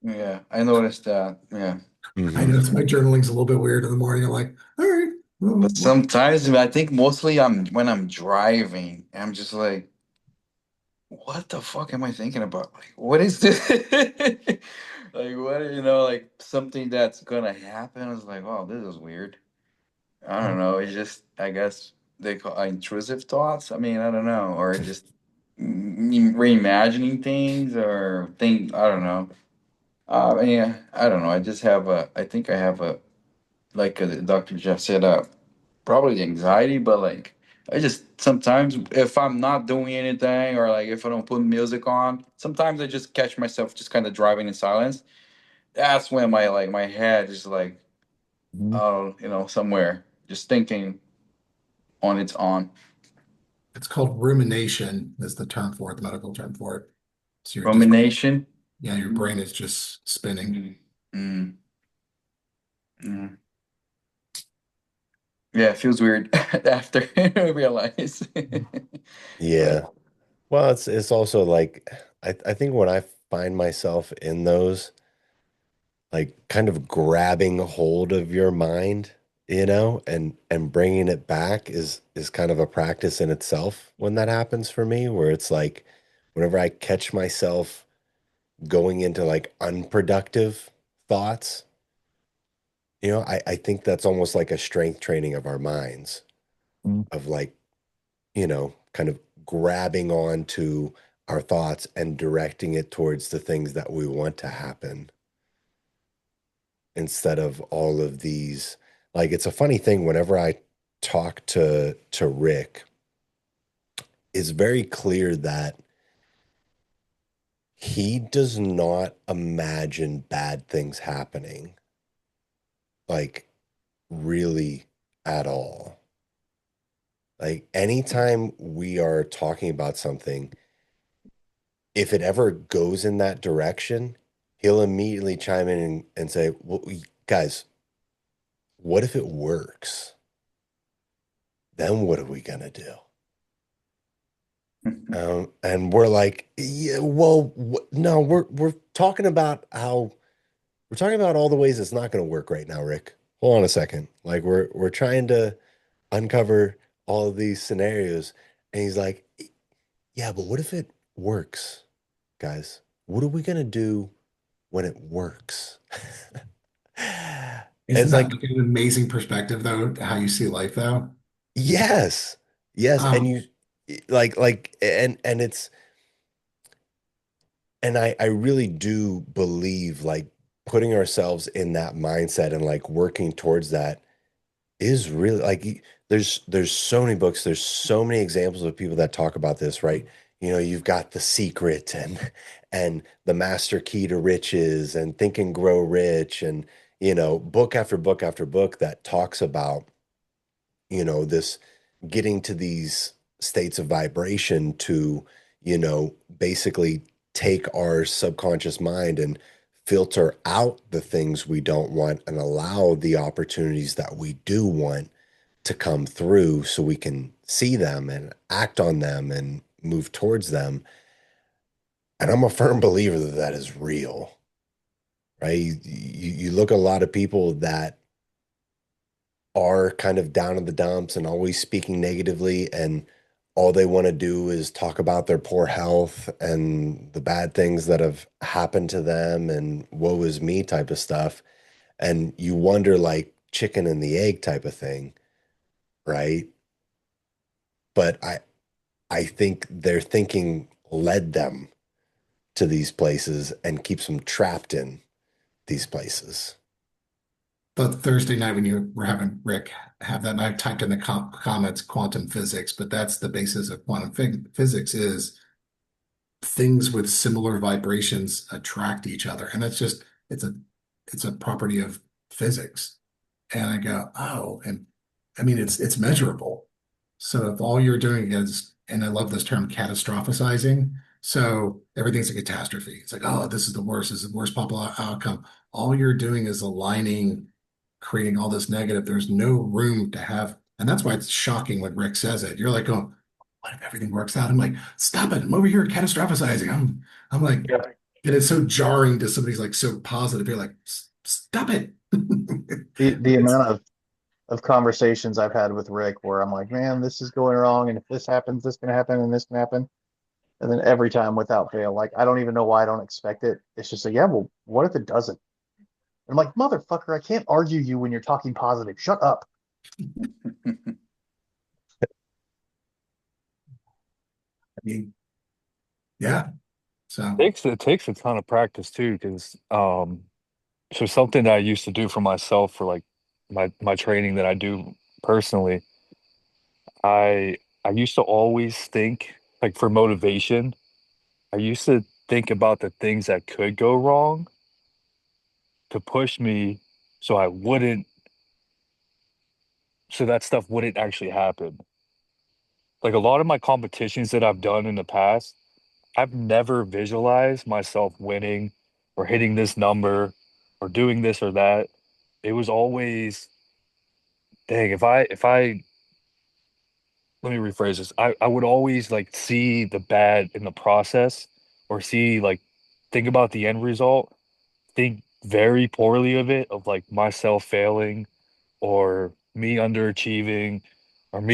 Yeah, I noticed that. Yeah, I Hmm. know my journaling's a little bit weird in the morning. I'm like, all right, but well, sometimes I think mostly I'm when I'm driving, I'm just like, what the fuck am I thinking about? Like, what is this? Like, what like something that's gonna happen. I was like, oh, this is weird. I don't know. It's just, I guess they call intrusive thoughts. I mean, I don't know, or just reimagining things, or think. I don't know. Yeah, I don't know. I just have a. I think I have a, like Dr. Jeff said, probably the anxiety, but like I just sometimes if I'm not doing anything or like if I don't put music on, sometimes I just catch myself just kind of driving in silence. That's when my head is like, Hmm. oh, somewhere just thinking on its own. it's called rumination is the term for it, the medical term for it. So you're just, Rumination. yeah, your brain is just spinning. Mm, mm, mm. Yeah, it feels weird after I realize. But Yeah. Well, it's also like I think when I find myself in those, like kind of grabbing hold of your mind, and bringing it back is kind of a practice in itself when that happens for me, where it's like whenever I catch myself going into like unproductive thoughts, I think that's almost like a strength training of our minds, of like, kind of grabbing onto our thoughts and directing it towards the things that we want to happen instead of all of these. Like it's a funny thing whenever I talk to Rick, it's very clear that he does not imagine bad things happening, like really at all. Like anytime we are talking about something, if it ever goes in that direction, he'll immediately chime in and say, well, guys, what if it works? Then what are we gonna do? And we're like, yeah, well, no, we're talking about how we're talking about all the ways it's not going to work right now, Rick. Hold on a second. Like we're trying to uncover all of these scenarios, and he's like, yeah, but what if it works, guys? What are we gonna do when it works? Isn't It's that like, like an amazing perspective though, how you see life though? yes, yes, and Um, you like and it's and I really do believe like putting ourselves in that mindset and like working towards that is really like there's so many books, there's so many examples of people that talk about this, right? You've got The Secret and The Master Key to Riches and Think and Grow Rich and book after book after book that talks about this getting to these states of vibration to, basically take our subconscious mind and filter out the things we don't want and allow the opportunities that we do want to come through so we can see them and act on them and move towards them. And I'm a firm believer that that is real, right? You look at a lot of people that are kind of down in the dumps and always speaking negatively, and all they want to do is talk about their poor health and the bad things that have happened to them and woe is me type of stuff. And you wonder, like, chicken and the egg type of thing, right? But I think their thinking led them to these places and keeps them trapped in these places. But Thursday night when you were having Rick have that, and I typed in the comments quantum physics, but that's the basis of quantum physics is things with similar vibrations attract each other, and that's just it's a it's a property of physics. And I go, oh, and I mean it's measurable. So if all you're doing is, and I love this term, catastrophizing. So everything's a catastrophe. It's like, oh, this is the worst possible outcome. All you're doing is aligning, creating all this negative. There's no room to have, and that's why it's shocking when Rick says it. You're like, oh, what if everything works out? I'm like, stop it. I'm over here catastrophizing. I'm like, Yeah. and it's so jarring to somebody's like so positive. You're like, stop it. The amount of conversations I've had with Rick where I'm like, man, this is going wrong, and if this happens, this can happen, and this can happen. And then every time without fail, like I don't even know why I don't expect it. It's just like, yeah, well, what if it doesn't? I'm like, motherfucker, I can't argue you when you're talking positive. Shut up. I mean, yeah. So It takes a ton of practice too, because so something that I used to do for myself for like my training that I do personally, I used to always think like for motivation, I used to think about the things that could go wrong to push me so I wouldn't so that stuff wouldn't actually happen. Like a lot of my competitions that I've done in the past, I've never visualized myself winning or hitting this number or doing this or that. It was always, dang, if I let me rephrase this. I would always like see the bad in the process or see like think about the end result, think very poorly of it, of like myself failing or me underachieving or shame.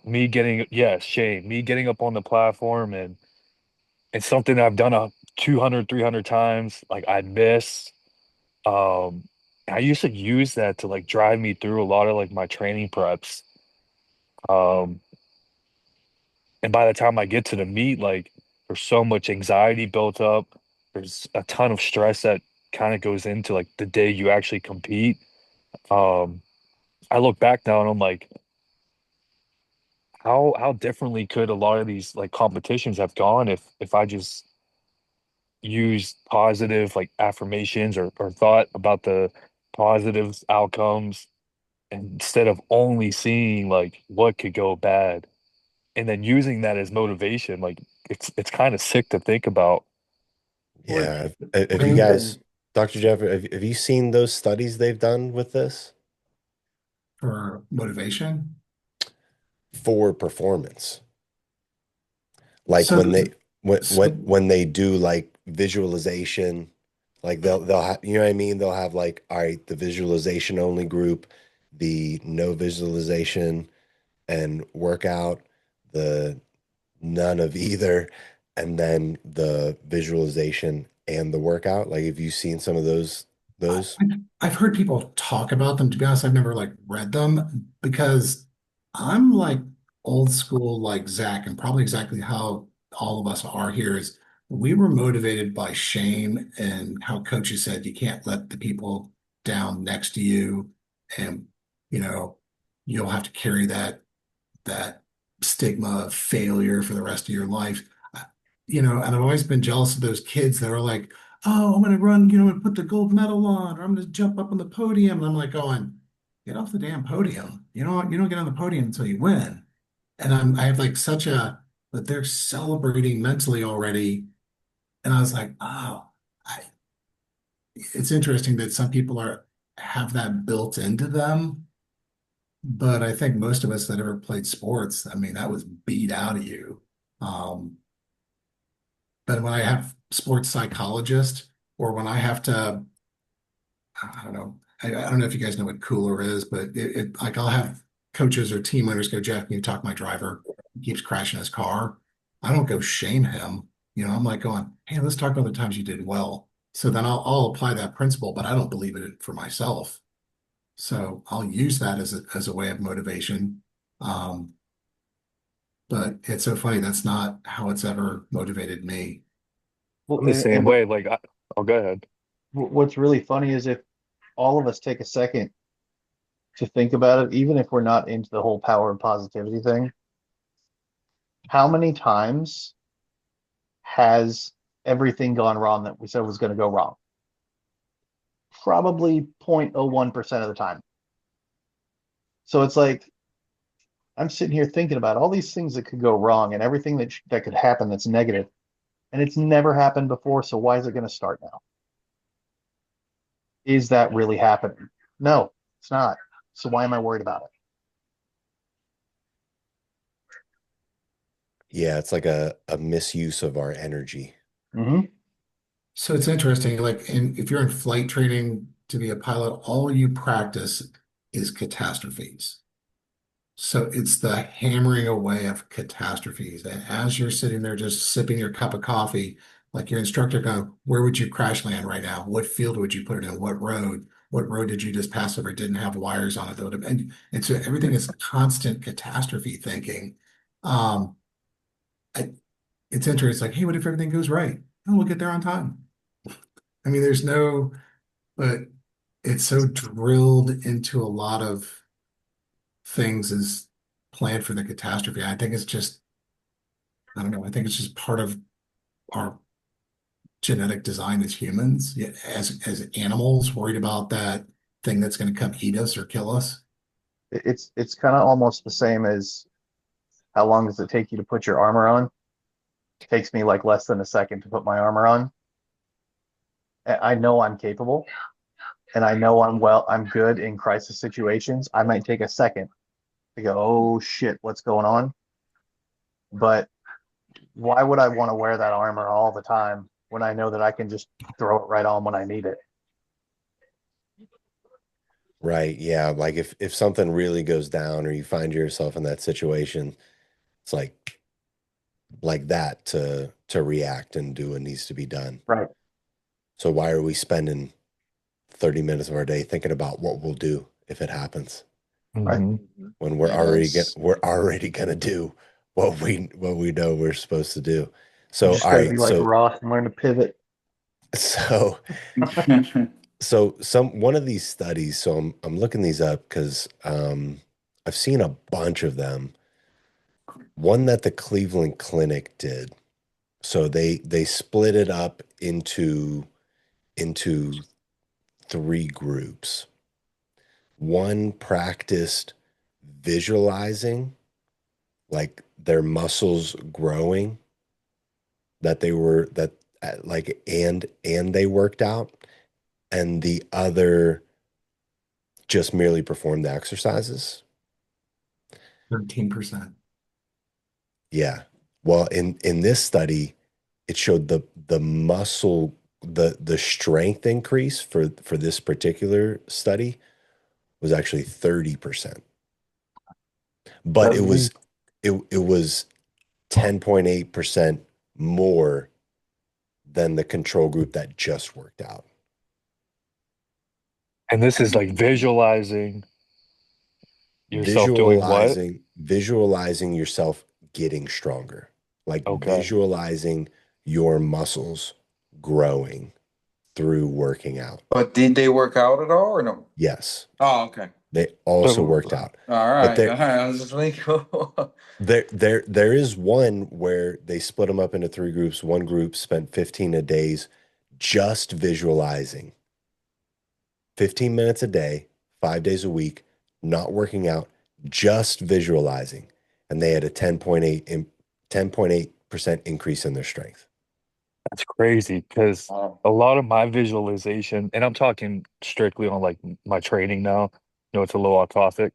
me getting, yes, shame, me getting up on the platform and it's something I've done 200, 300 times, like I'd miss. Um, I used to use that to like drive me through a lot of like my training preps. Um, and by the time I get to the meet, like there's so much anxiety built up. There's a ton of stress that kind of goes into like the day you actually compete. Um, I look back now and I'm like, how differently could a lot of these like competitions have gone if I just used positive like affirmations or thought about the positive outcomes instead of only seeing like what could go bad and then using that as motivation. Like it's kind of sick to think about. Or Yeah. Have or you guys, even Dr. Jeff, have you seen those studies they've done with this For motivation. for performance? Like So, when they so when they do like visualization, like they'll have, you know what I mean? They'll have like, all right, the visualization only group, the no visualization and workout, the none of either, and then the visualization and the workout. Like, have you seen some of I, those? I've heard people talk about them. To be honest, I've never like read them because I'm like old school, like Zach, and probably exactly how all of us are here is we were motivated by shame and how coaches said you can't let the people down next to you, and you know you'll have to carry that stigma of failure for the rest of your life. Uh, and I've always been jealous of those kids that are like, oh, I'm gonna run, I'm gonna put the gold medal on, or I'm gonna jump up on the podium. And I'm like going, get off the damn podium. You don't get on the podium until you win. And I have like such a, but they're celebrating mentally already. And I was like, oh, I, it's interesting that some people have that built into them but I think most of us that ever played sports, I mean, that was beat out of you. Um, but when I have sports psychologist or when I have to, I don't know, I don't know if you guys know what cooler is, but like I'll have coaches or team owners go, Jeff, can you talk my driver? He keeps crashing his car. I don't go shame him. I'm like going, hey, let's talk about the times you did well. So then I'll apply that principle, but I don't believe it for myself. So I'll use that as a way of motivation. Um, but it's so funny. That's not how it's ever motivated me. Well, I'm the same way. Like, oh, go ahead. what's really funny is if all of us take a second to think about it, even if we're not into the whole power and positivity thing, how many times has everything gone wrong that we said was going to go wrong? Probably 0.01% of the time. So it's like I'm sitting here thinking about all these things that could go wrong and everything that could happen that's negative, and it's never happened before. So why is it going to start now? Is that really happening? No, it's not. So why am I worried about Yeah, it's like a misuse of our energy. it? Mm-hmm. So it's interesting. Like, if you're in flight training to be a pilot, all you practice is catastrophes. So it's the hammering away of catastrophes. And as you're sitting there just sipping your cup of coffee, like your instructor going, where would you crash land right now? What field would you put it in? What road? What road did you just pass over? Didn't have wires on it. That would have, and so everything is constant catastrophe thinking. Um, I, it's interesting. It's like, hey, what if everything goes right? Oh, we'll get there on time. I mean, there's no, but it's so drilled into a lot of things as planned for the catastrophe. I think it's just, I don't know, I think it's just part of our genetic design as humans, yeah, as animals, worried about that thing that's going to come eat us or kill us. It's kind of almost the same as how long does it take you to put your armor on? It takes me like less than a second to put my armor on. I know I'm capable, and I know I'm good in crisis situations. I might take a second to go, oh shit, what's going on? But why would I want to wear that armor all the time when I know that I can just throw it right on when I need it? Right. Yeah. Like if something really goes down or you find yourself in that situation, it's like that to react and do what needs to be done. Right. So why are we spending 30 minutes of our day thinking about what we'll do if it happens Right. Mhm. when Yeah, that's we're already gonna do what we know we're supposed to do. You So just all got to be right, like Ross and learn to pivot. so some one of these studies, so I'm looking these up because I've seen a bunch of them. One that the Cleveland Clinic did. So they split it up into three groups. One practiced visualizing like their muscles growing that they were that like and they worked out, and the other just merely performed the exercises. 13%. Yeah. Well, in this study, it showed the muscle the strength increase for this particular study was actually 30%. But That means it was 10.8% more than the control group that just worked out. And this is like visualizing yourself doing what? Visualizing yourself getting stronger. Like Okay. visualizing your muscles growing through working out. But did they work out at all or no? Yes, Oh, okay. they also So, worked out. All But right. All right. I was just like, there is one where they split them up into three groups. One group spent 15 a days just visualizing. 15 minutes a day, 5 days a week, not working out, just visualizing. And they had a 10.8% increase in their strength. that's crazy because oh, a lot of my visualization, and I'm talking strictly on like my training now. It's a little off topic,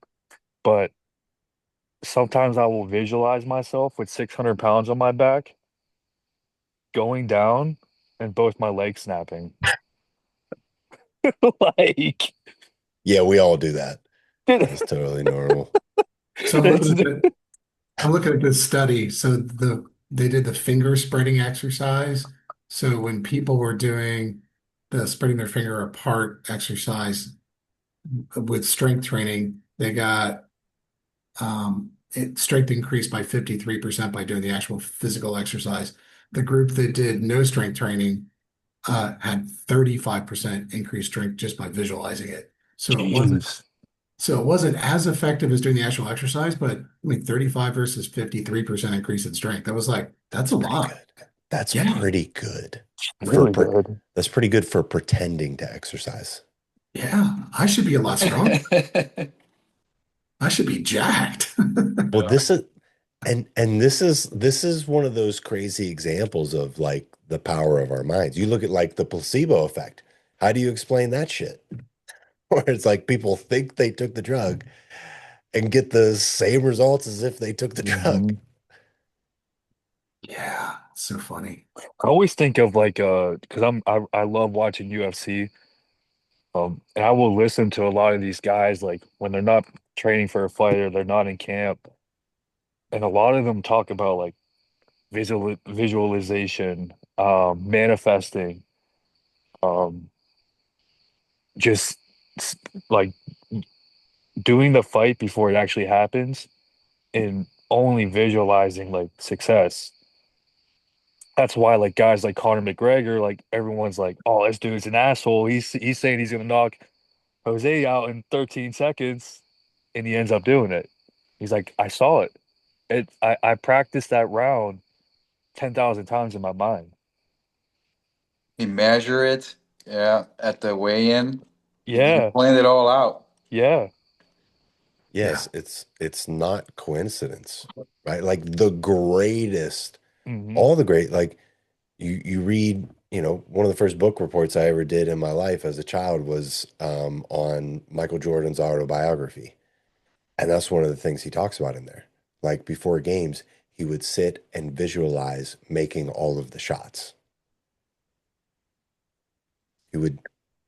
but sometimes I will visualize myself with 600 pounds on my back going down and both my legs snapping. Like, Yeah, we all do that. That's it's totally normal. So I'm looking at this study. So they did the finger spreading exercise. So when people were doing the spreading their finger apart exercise with strength training, they got strength increased by 53% by doing the actual physical exercise. The group that did no strength training had 35% increased strength just by visualizing it. jeez. So it wasn't as effective as doing the actual exercise, but I mean 35 versus 53% increase in strength. That was like, that's a Pretty lot. good. That's Yeah. pretty good for Really good. that's pretty good for pretending to exercise. Yeah. I should be a lot stronger. I should be jacked. Well, Yeah. this is one of those crazy examples of like the power of our minds. You look at like the placebo effect. How do you explain that shit? Where it's like people think they took the drug and get the same results as if they took the drug. Mhm. Yeah. So funny. I always think of like because I love watching UFC. And I will listen to a lot of these guys like when they're not training for a fight or they're not in camp, and a lot of them talk about like visualization, manifesting, um, just like doing the fight before it actually happens and only visualizing like success. That's why like guys like Conor McGregor, like everyone's like, oh, this dude's an asshole. He's saying he's gonna knock Jose out in 13 seconds, and he ends up doing it. He's like, I saw it. I practiced that round 10,000 times in my mind. You measure it, yeah, at the weigh-in. You Yeah, plan it all out. yeah. Yes, it's not coincidence, right? Like the greatest, Hmm. all the great, like you read, one of the first book reports I ever did in my life as a child was on Michael Jordan's autobiography. And that's one of the things he talks about in there. Like before games, he would sit and visualize making all of the shots. He would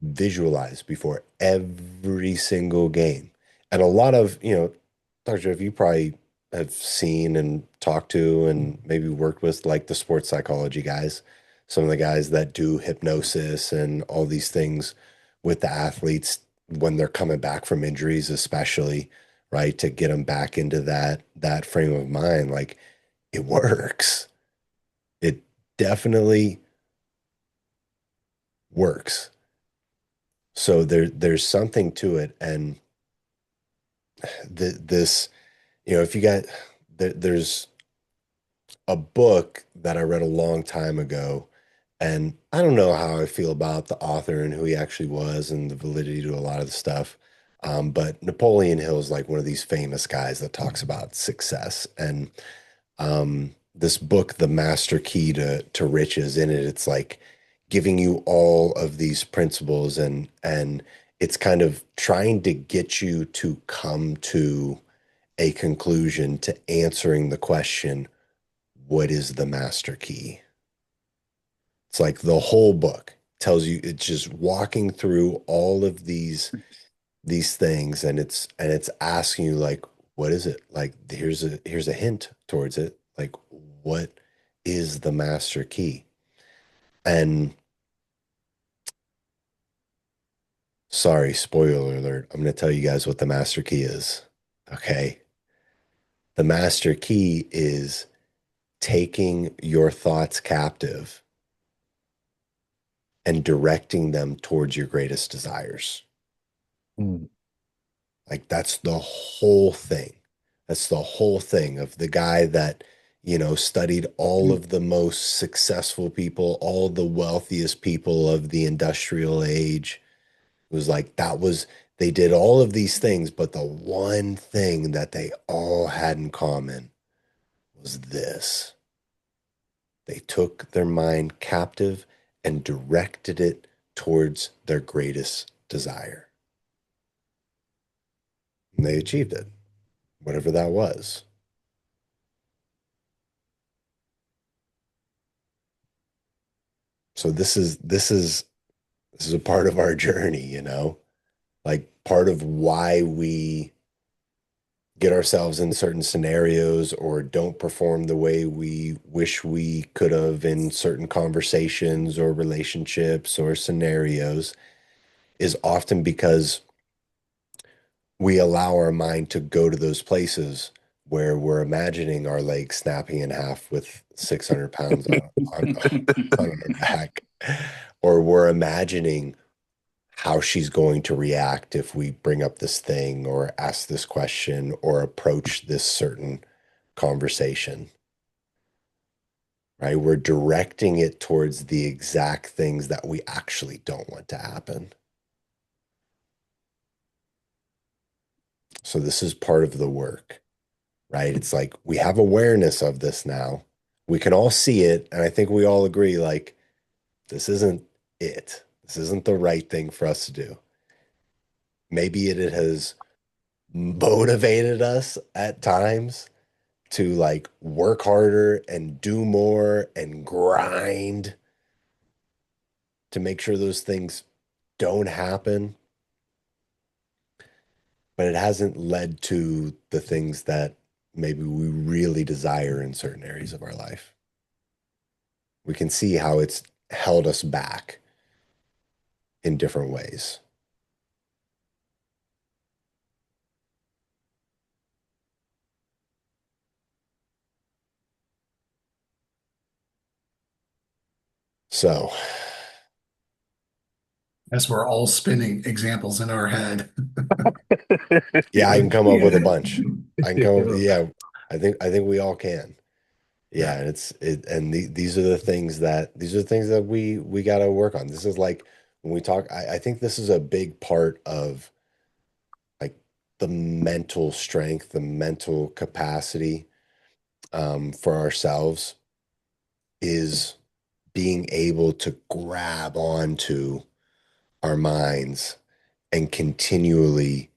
visualize before every single game. And a lot of, Dr. Jeff, you probably have seen and talked to and maybe worked with like the sports psychology guys, some of the guys that do hypnosis and all these things with the athletes when they're coming back from injuries, especially, right? To get them back into that frame of mind. Like it works. It definitely works. So there's something to it. And this, if you got there's a book that I read a long time ago, and I don't know how I feel about the author and who he actually was and the validity to a lot of the stuff. But Napoleon Hill is like one of these famous guys that talks about success. And this book, The Master Key to Riches, in it, it's like giving you all of these principles and it's kind of trying to get you to come to a conclusion to answering the question, what is the master key? It's like the whole book tells you, it's just walking through all of these things, and it's asking you like, what is it? Like here's a hint towards it. Like, what is the master key? And sorry, spoiler alert, I'm going to tell you guys what the master key is. Okay. The master key is taking your thoughts captive and directing them towards your greatest desires. Mm. Like that's the whole thing. That's the whole thing of the guy that, studied all of the most successful people, all the wealthiest people of the industrial age. It was like they did all of these things, but the one thing that they all had in common was this. They took their mind captive and directed it towards their greatest desire. And they achieved it. whatever that was. So this is a part of our journey, like part of why we get ourselves in certain scenarios or don't perform the way we wish we could have in certain conversations or relationships or scenarios is often because we allow our mind to go to those places where we're imagining our leg snapping in half with 600 pounds on our back, or we're imagining how she's going to react if we bring up this thing or ask this question or approach this certain conversation, right? We're directing it towards the exact things that we actually don't want to happen. So this is part of the work, right? It's like we have awareness of this now. We can all see it. And I think we all agree, like, this isn't it. This isn't the right thing for us to do. Maybe it has motivated us at times to like work harder and do more and grind to make sure those things don't happen. But it hasn't led to the things that maybe we really desire in certain areas of our life. We can see how it's held us back in different ways. So, As we're all spinning examples in our head. yeah, I can come up with a bunch. Yeah. I think we all can. Yeah, and these are the things that we got to work on. This is like when we talk, I think this is a big part of like the mental strength, the mental capacity for ourselves is being able to grab onto our minds and continually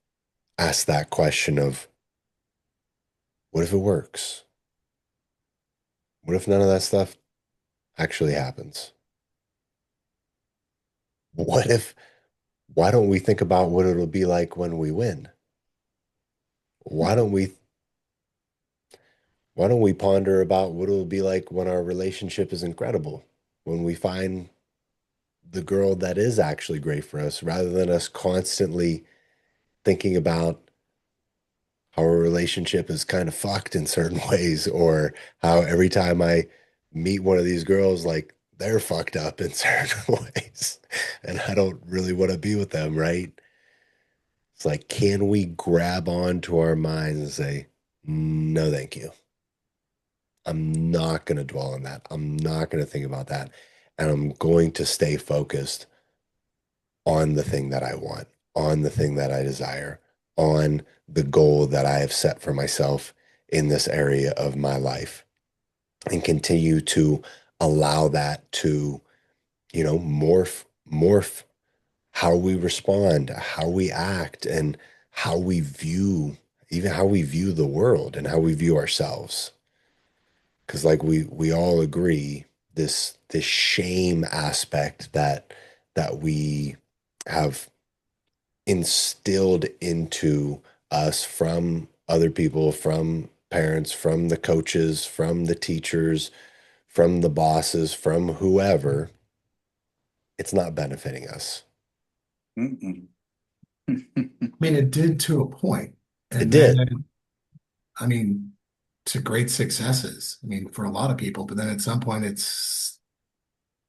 ask that question of what if it works? What if none of that stuff actually happens? What if, why don't we think about what it'll be like when we win? Why don't we why don't we ponder about what it'll be like when our relationship is incredible, when we find the girl that is actually great for us, rather than us constantly thinking about how a relationship is kind of fucked in certain ways, or how every time I meet one of these girls, like they're fucked up in certain ways, and I don't really want to be with them, right? It's like, can we grab onto our minds and say, no, thank you. I'm not going to dwell on that. I'm not going to think about that. And I'm going to stay focused on the thing that I want, on the thing that I desire, on the goal that I have set for myself in this area of my life, and continue to allow that to, morph how we respond, how we act, and how we view, even how we view the world and how we view ourselves. Because like we all agree, this shame aspect that we have instilled into us from other people, from parents, from the coaches, from the teachers, from the bosses, from whoever, it's not benefiting us. Mm-mm. I mean, it did to a point. It And did. then, I mean, to great successes. I mean, for a lot of people, but then at some point it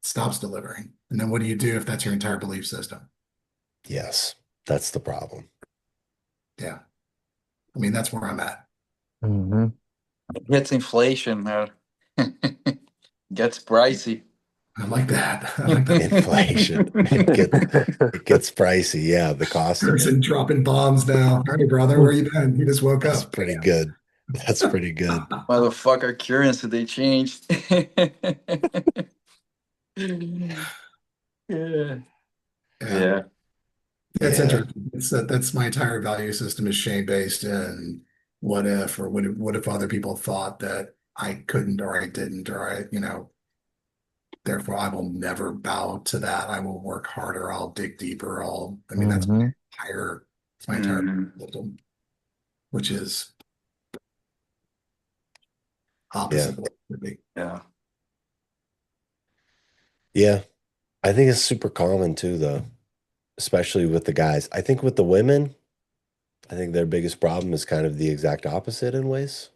stops delivering. And then what do you do if that's your entire belief system? Yes, that's the problem. Yeah. I mean, that's where I'm at. Mhm. It's inflation. Gets pricey. I like that. I like that. Inflation. It gets pricey. Yeah, the cost of Person it. dropping bombs now. Hey, brother, where you been? You just woke That's up. pretty good. That's pretty good. Motherfucker currency they changed. Yeah. Yeah. Yeah. That's Yeah. interesting. That's my entire value system is shame based, and what if, or what if other people thought that I couldn't or I didn't, or therefore I will never bow to that. I will work harder. I'll dig deeper. I mean, Hmm. it's my entire Mm-hmm. system, which is Yeah. opposite of what it would be. Yeah. Yeah. I think it's super common too, though, especially with the guys. I think with the women, I think their biggest problem is kind of the exact opposite in ways.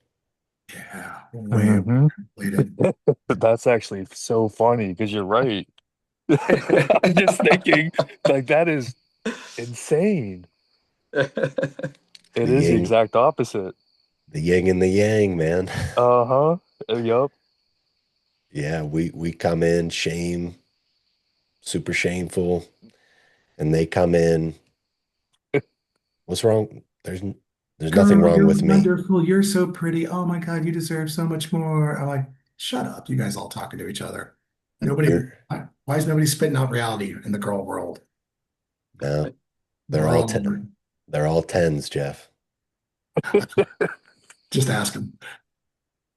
Yeah, way Hmm. overrated. That's actually so funny because you're right. I'm just thinking, like, that is insane. It The is the yin, exact opposite. the yin and the yang, man. Uh-huh. Yup. Yeah, we come in shame, super shameful, and they come in, what's wrong? There's nothing Girl, wrong you're with me. wonderful. You're so pretty. Oh my God, you deserve so much more. I'm like, shut up. You guys all talking to each other. Nobody, You're why is nobody spitting out reality in the girl world? no, they're We're all all ten, they're all tens, Jeff. just ask them.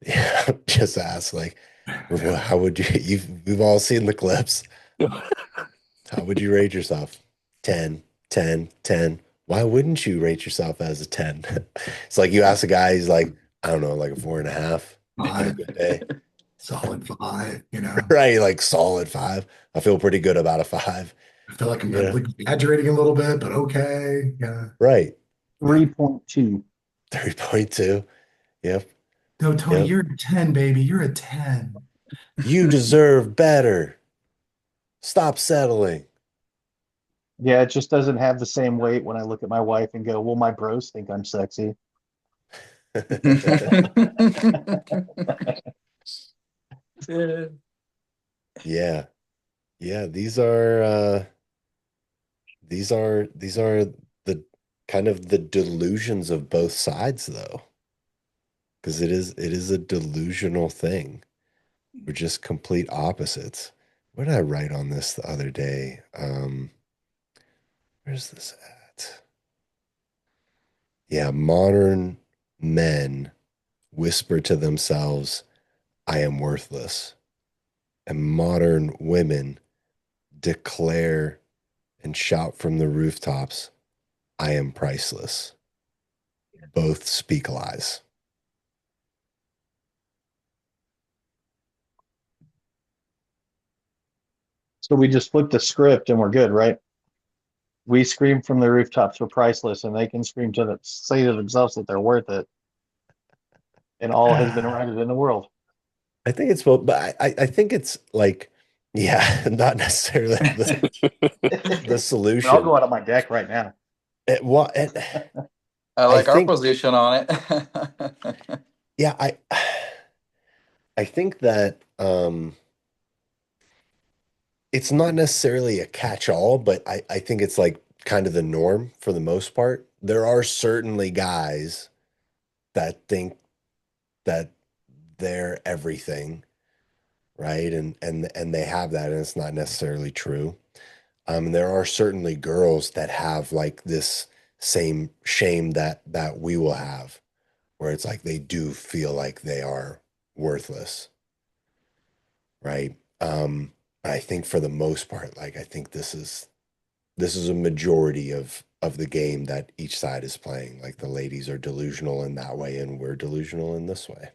Yeah, just ask like, how would we've all seen the clips. How would you rate yourself? 10, 10, 10. Why wouldn't you rate yourself as a 10? It's like you ask a guy, he's like, I don't know, like a 4.5 on a Five, good day. solid five. Right, like solid 5. I feel pretty good about a 5. I feel like I'm Yeah, exaggerating a little bit, but okay. Yeah. right. Yeah. 3.2. 3.2. Yep, No, Tony, yep. you're a 10, baby. You're a 10. You deserve better. Stop settling. Yeah, it just doesn't have the same weight when I look at my wife and go, well, my bros think I'm sexy. Yeah. Yeah, these are the kind of the delusions of both sides though, because it is a delusional thing. We're just complete opposites. What did I write on this the other day? Where's this at? Yeah, modern men whisper to themselves, I am worthless. And modern women declare and shout from the rooftops, I am priceless. Both speak lies. So we just flip the script and we're good, right? We scream from the rooftops we're priceless, and they can scream to say to themselves that they're worth it, and all has been righted in the world. I think it's both, but I think it's like, yeah, not necessarily the But I'll solution. go out on my deck right now. I I like our think, position on it. yeah, I think that it's not necessarily a catch-all, but I think it's like kind of the norm for the most part. There are certainly guys that think that they're everything, right? And they have that, and it's not necessarily true. There are certainly girls that have like this same shame that we will have, where it's like they do feel like they are worthless, right? I think for the most part, like I think this is a majority of the game that each side is playing. Like the ladies are delusional in that way, and we're delusional in this way.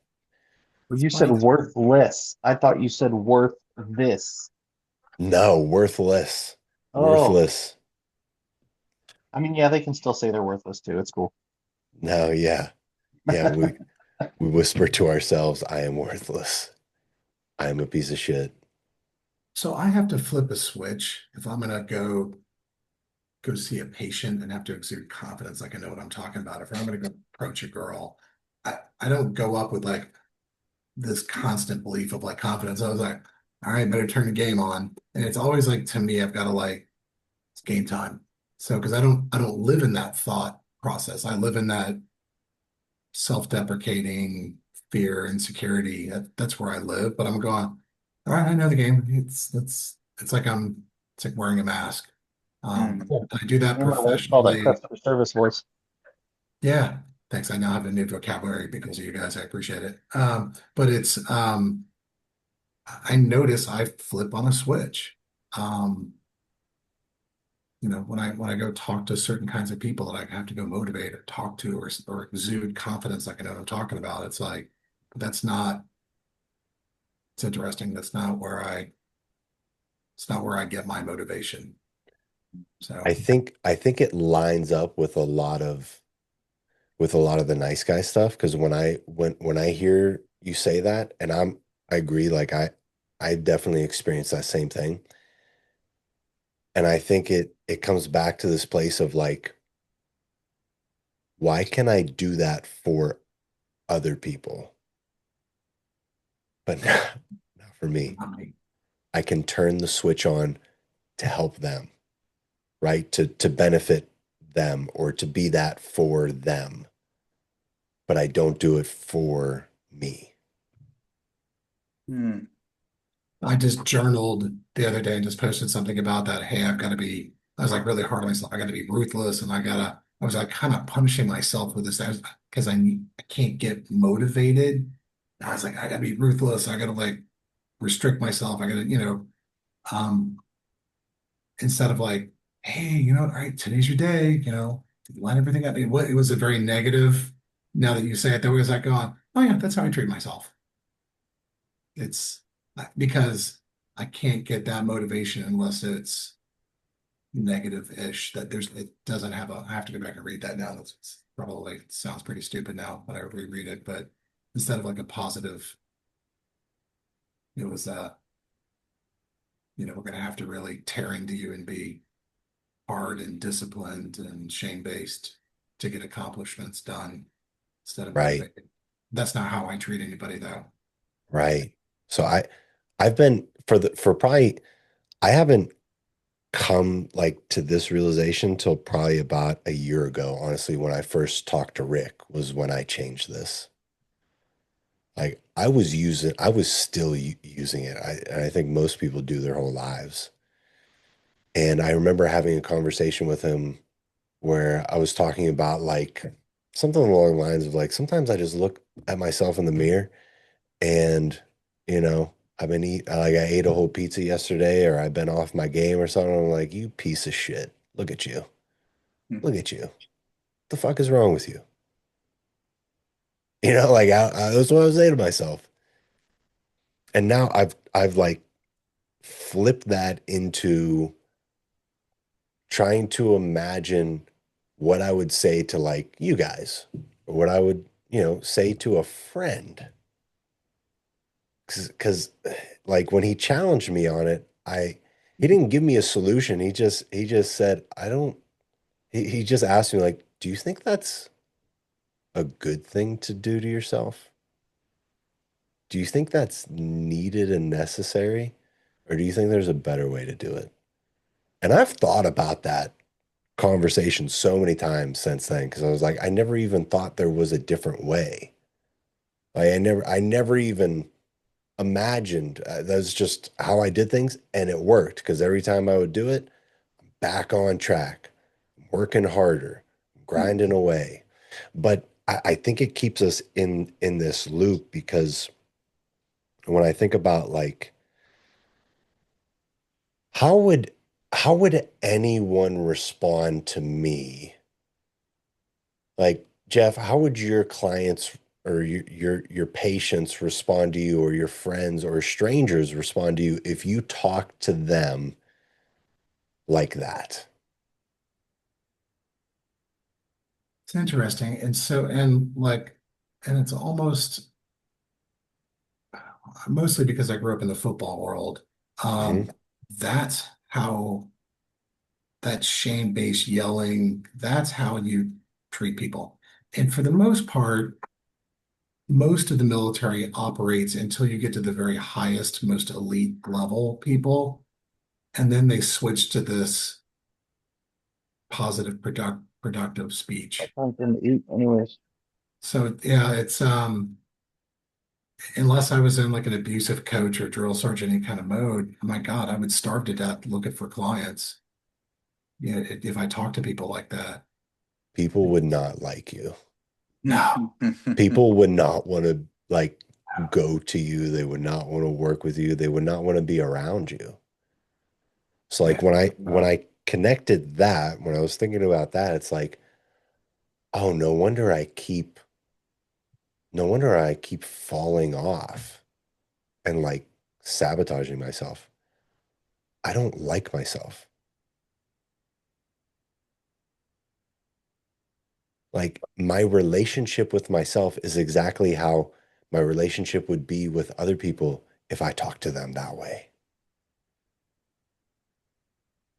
Well, It's you said funny. worthless. I thought you said worth this. No, worthless, Oh, worthless. I mean, yeah, they can still say they're worthless too. It's cool. No, yeah, yeah. We whisper to ourselves, "I am worthless. I am a piece of shit." So I have to flip a switch if I'm gonna go see a patient and have to exude confidence, like I know what I'm talking about. If I'm gonna go approach a girl, I don't go up with like this constant belief of like confidence. I was like, all right, better turn the game on. And it's always like to me, I've got to like it's game time. So because I don't live in that thought process. I live in that self-deprecating fear, insecurity. That's where I live. But I'm going, all right, I know the game. It's like it's like wearing a mask. Mm. Yeah. I do that Remember what it's called, that professionally. customer service voice. Yeah. Thanks. I now have a new vocabulary because of you guys. I appreciate it. But I notice I flip on a switch. Um, when I go talk to certain kinds of people that I have to go motivate or talk to or exude confidence, like I know what I'm talking about, it's like that's not. It's interesting. It's not where I get my motivation. So I think it lines up with a lot of the nice guy stuff because when I hear you say that, and I agree, like I definitely experienced that same thing. And I think it comes back to this place of like, why can I do that for other people, but not for me? I can turn the switch on to help them, right? To benefit them or to be that for them, but I don't do it for me. Hmm. I just journaled the other day and just posted something about that. Hey, I was like really hard on myself. I got to be ruthless and I was like kind of punishing myself with this because I can't get motivated. I was like, I got to be ruthless. I got to like restrict myself. I got to, um, instead of like, hey, all right, today's your day, line everything up. It was a very negative. Now that you say it, there was like going, oh yeah, that's how I treat myself. It's because I can't get that motivation unless it's negative-ish. It doesn't have I have to go back and read that now. It's probably sounds pretty stupid now when I reread it, but instead of like a positive, it was we're gonna have to really tear into you and be hard and disciplined and shame-based to get accomplishments done instead of Right, motivated. That's not how I treat anybody though. right. So I've been for probably I haven't come like to this realization till probably about a year ago, honestly, when I first talked to Rick was when I changed this. Like I was still using it. And I think most people do their whole lives. And I remember having a conversation with him where I was talking about like something along the lines of like sometimes I just look at myself in the mirror and you know like I ate a whole pizza yesterday or I've been off my game or something. I'm like, you piece of shit. Look at you. Look at you. The fuck is wrong with you? Like that's what I was saying to myself. And now I've like flipped that into trying to imagine what I would say to like you guys, or what I would, say to a friend. Because like when he challenged me on it, he didn't give me a solution. He just said, I don't, he just asked me like, do you think that's a good thing to do to yourself? Do you think that's needed and necessary? Or do you think there's a better way to do it? And I've thought about that conversation so many times since then because I was like, I never even thought there was a different way. Like I never even imagined that's just how I did things, and it worked because every time I would do it, back on track, working harder, grinding away. But I think it keeps us in this loop because when I think about like how would how would anyone respond to me? Like, Jeff, how would your clients or your patients respond to you or your friends or strangers respond to you if you talk to them like that? It's interesting. And it's almost mostly because I grew up in the football world. Hmm. Um, that's how that shame-based yelling, that's how you treat people. And for the most part, most of the military operates until you get to the very highest, most elite level people, and then they switch to this positive, productive speech. Something to eat, anyways. So yeah, it's unless I was in like an abusive coach or drill sergeant any kind of mode, my God, I would starve to death looking for clients. Yeah, if I talk to people like that. People would not like you. No. People would not want to like go to you. They would not want to work with you. They would not want to be around you. So like Yeah. when I connected that, when I was thinking about that, it's like, oh, no wonder I keep falling off and like sabotaging myself. I don't like myself. Like my relationship with myself is exactly how my relationship would be with other people if I talked to them that way.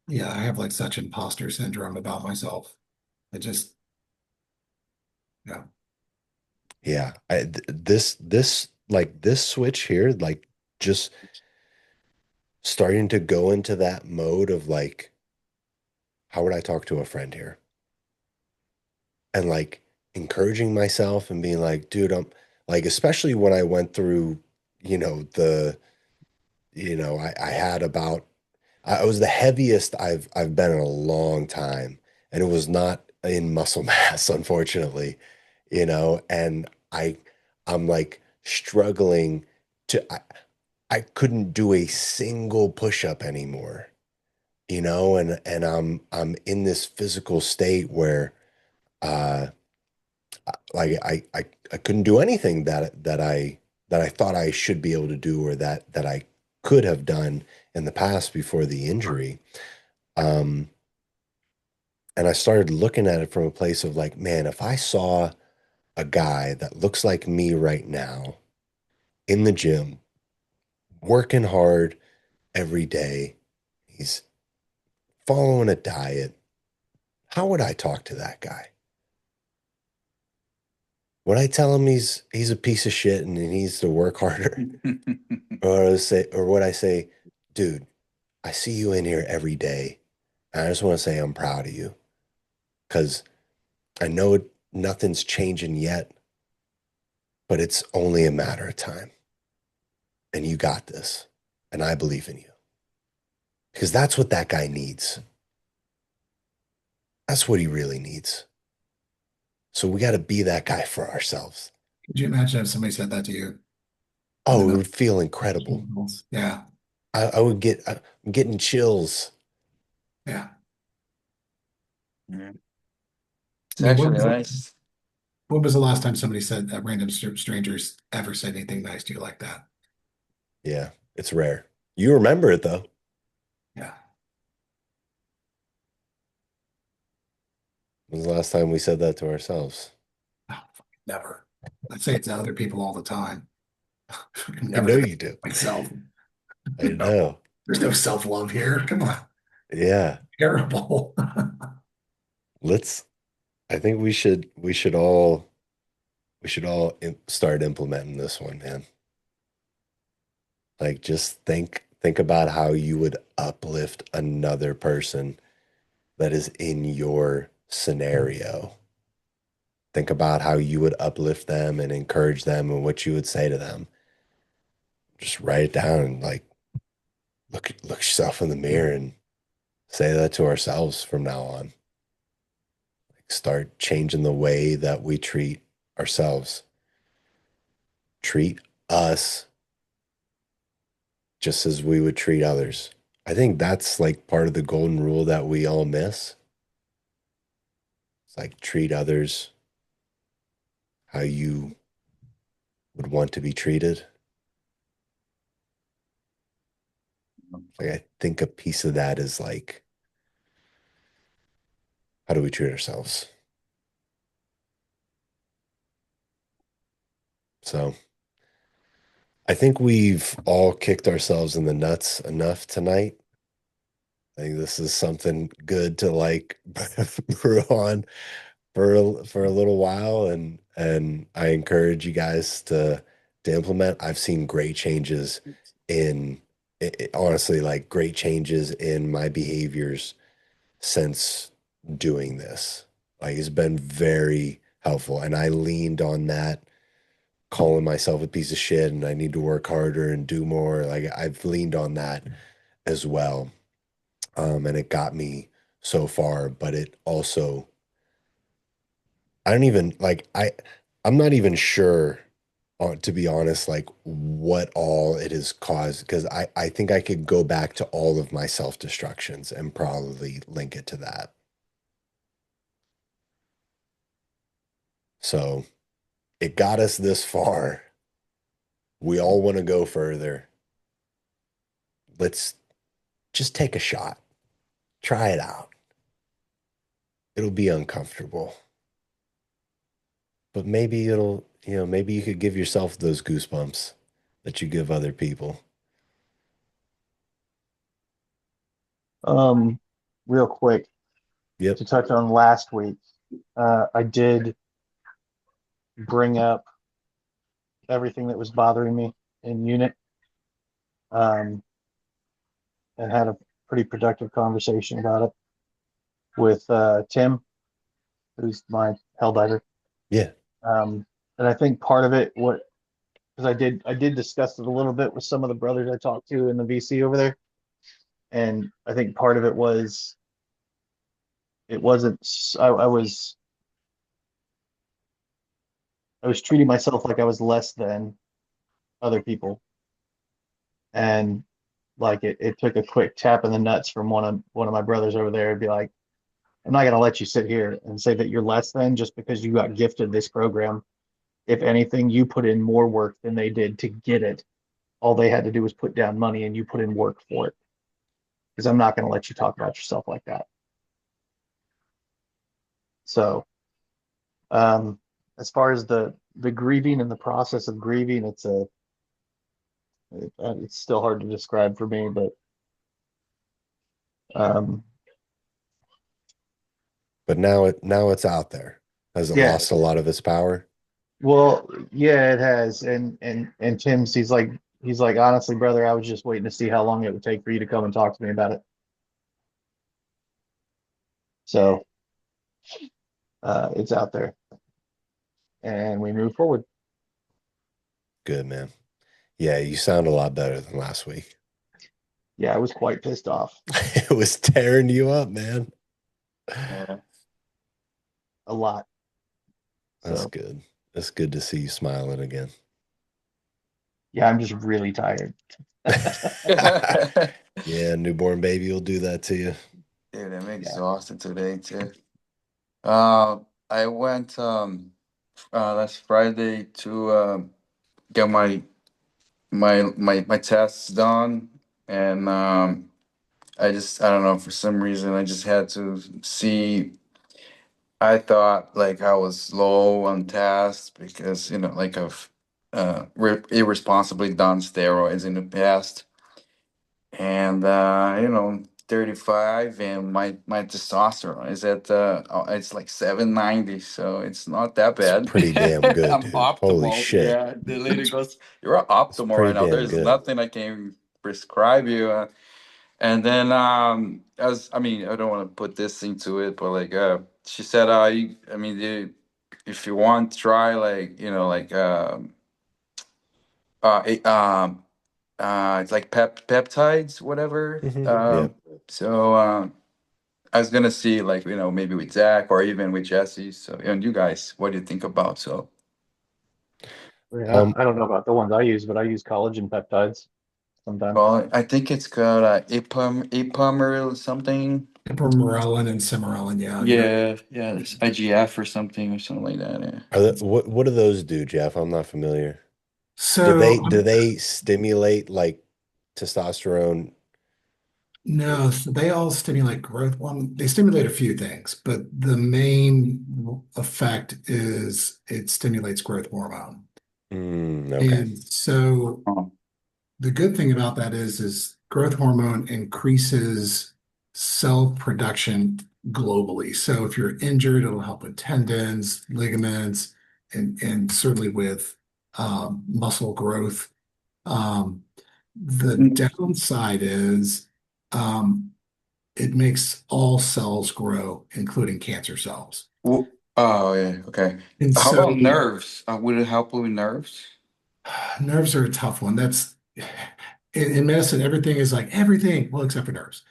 Yeah, I have like such imposter syndrome about myself. It just, yeah. Yeah, this switch here, like just starting to go into that mode of like, how would I talk to a friend here? And like encouraging myself and being like, dude, I'm like, especially when I went through, you know, I had about I was the heaviest I've been in a long time, and it was not in muscle mass, unfortunately, and I'm like struggling I couldn't do a single push-up anymore, and I'm in this physical state where uh like I couldn't do anything that I thought I should be able to do or that I could have done in the past before the injury. Um, and I started looking at it from a place of like, man, if I saw a guy that looks like me right now in the gym, working hard every day, he's following a diet, how would I talk to that guy? Would I tell him he's a piece of shit and he needs to work harder? Or would I say, dude, I see you in here every day, and I just want to say I'm proud of you because I know nothing's changing yet, but it's only a matter of time. And you got this. And I believe in you because that's what that guy needs. That's what he really needs. So we got to be that guy for ourselves. Could you imagine if somebody said that to you in the Oh, it middle would feel of incredible. the Yeah, I'm getting chills. yeah. Yeah. It's I mean, actually nice. when was the last time somebody said that random strangers ever said anything nice to you like that? Yeah, it's rare. You remember it though. Yeah. When was the last time we said that to ourselves? Oh, never. I say it to other people all the time. I Never know say it you do. to myself. I know. There's no self-love here. Come on. Yeah. Terrible. Let's I think we should all start implementing this one, man. Like just think about how you would uplift another person that is in your scenario. Think about how you would uplift them and encourage them and what you would say to them. Just write it down and like look yourself in the mirror and say that to ourselves from now on. Like start changing the way that we treat ourselves. Treat us just as we would treat others. I think that's like part of the golden rule that we all miss. It's like treat others how you would want to be treated. Like I think a piece of that is like how do we treat ourselves? So I think we've all kicked ourselves in the nuts enough tonight. I think this is something good to like brew on for a little while, and I encourage you guys to implement. I've seen great changes in honestly like great changes in my behaviors since doing this. Like it's been very helpful, and I leaned on that, calling myself a piece of shit and I need to work harder and do more. Like I've leaned on that as well. And it got me so far, but it also I don't even like I'm not even sure to be honest like what all it has caused because I think I could go back to all of my self-destructions and probably link it to that. So it got us this far. We all want to go further. Let's just take a shot. Try it out. It'll be uncomfortable, but maybe maybe you could give yourself those goosebumps that you give other people. Um, Real quick Yep. to touch on last week, I did bring up everything that was bothering me in unit, um, and had a pretty productive conversation about it with Tim, who's my hell diver. Yeah. And I think part of it, what because I did discuss it a little bit with some of the brothers I talked to in the VC over there, and I think part of it was it wasn't I was treating myself like I was less than other people, and like it took a quick tap in the nuts from one of my brothers over there to be like, I'm not gonna let you sit here and say that you're less than just because you got gifted this program. If anything, you put in more work than they did to get it. All they had to do was put down money and you put in work for it. Because I'm not gonna let you talk about yourself like that. So um as far as the grieving and the process of grieving, it's still hard to describe for me, but um But now it's out there. Has it yeah. lost a lot of its power? Well, yeah, it has. And Tim's he's like, honestly, brother, I was just waiting to see how long it would take for you to come and talk to me about it. So it's out there and we move forward. Good, man. Yeah, you sound a lot better than last week. Yeah, I was quite pissed off. It was tearing you up, man. Yeah. A lot. That's So good. That's good to see you smiling again. yeah, I'm just really tired. Yeah, newborn baby will do that to you. Dude, I'm Yeah. exhausted today too. I went last Friday to get my tests done, and I don't know, for some reason I just had to see. I thought like I was low on tests because like I've irresponsibly done steroids in the past, and 35, and my testosterone is at it's like 790, so it's not that It's bad. pretty damn good, I'm dude. Holy optimal. shit. Yeah, the lady goes, "You're It's optimal pretty right now. damn There's good. nothing I can prescribe you." And then as I mean, I don't want to put this into it, but like she said, I mean, if you want, try like like uh, eh, um it's like peptides, whatever. Yep. So I was gonna see like maybe with Zach or even with Jesse. So and you guys, what do you think about? So Yeah, Um, I don't know about the ones I use, but I use collagen peptides sometimes. well, I think it's called Ipameril something. Ipamorelin and Cimarelin, yeah, you're Yeah, it's IGF or something like that. Yeah. what do those do, Jeff? I'm not familiar. Do so they do they stimulate like testosterone? no, so they all stimulate growth. Well, they stimulate a few things, but the main effect is it stimulates growth hormone. Okay. And so Oh. the good thing about that is growth hormone increases cell production globally. So if you're injured, it'll help with tendons, ligaments, and certainly with muscle growth. Um, the downside is um, it makes all cells grow, including cancer cells. Oh yeah, okay. And How so about nerves? Would it help with nerves? nerves are a tough one. That's in medicine, everything is like everything, well, except for nerves.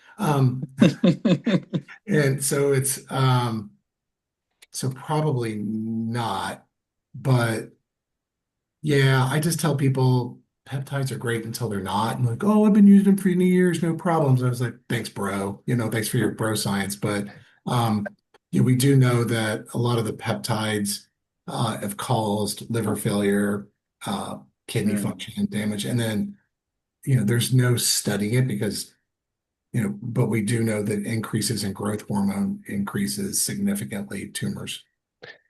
And so it's So probably not. But yeah, I just tell people peptides are great until they're not. And like, oh, I've been using them for years, no problems. I was like, thanks, bro. Thanks for your bro science. But um, we do know that a lot of the peptides have caused liver failure, uh, kidney Mm. function damage. And then, there's no studying it because, but we do know that increases in growth hormone increases significantly tumors.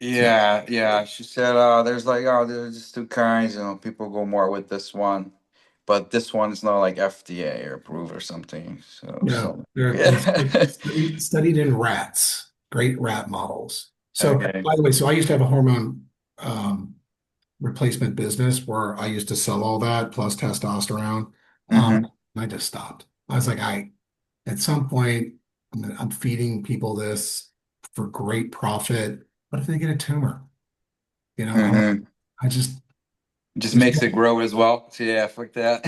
So Yeah, yeah. She said, there's like, there's just two kinds, people go more with this one. But this one is not like FDA approved or something. no, So it's yeah. studied in rats, great rat models. So, Okay. by the way, so I used to have a hormone um, replacement business where I used to sell all that plus testosterone. Mm-hmm. I just stopped. I was like, at some point, I'm feeding people this for great profit. What if they get a tumor? I'm like, Mm-hmm. I just, Just there's makes it grow as well. So yeah, fuck that.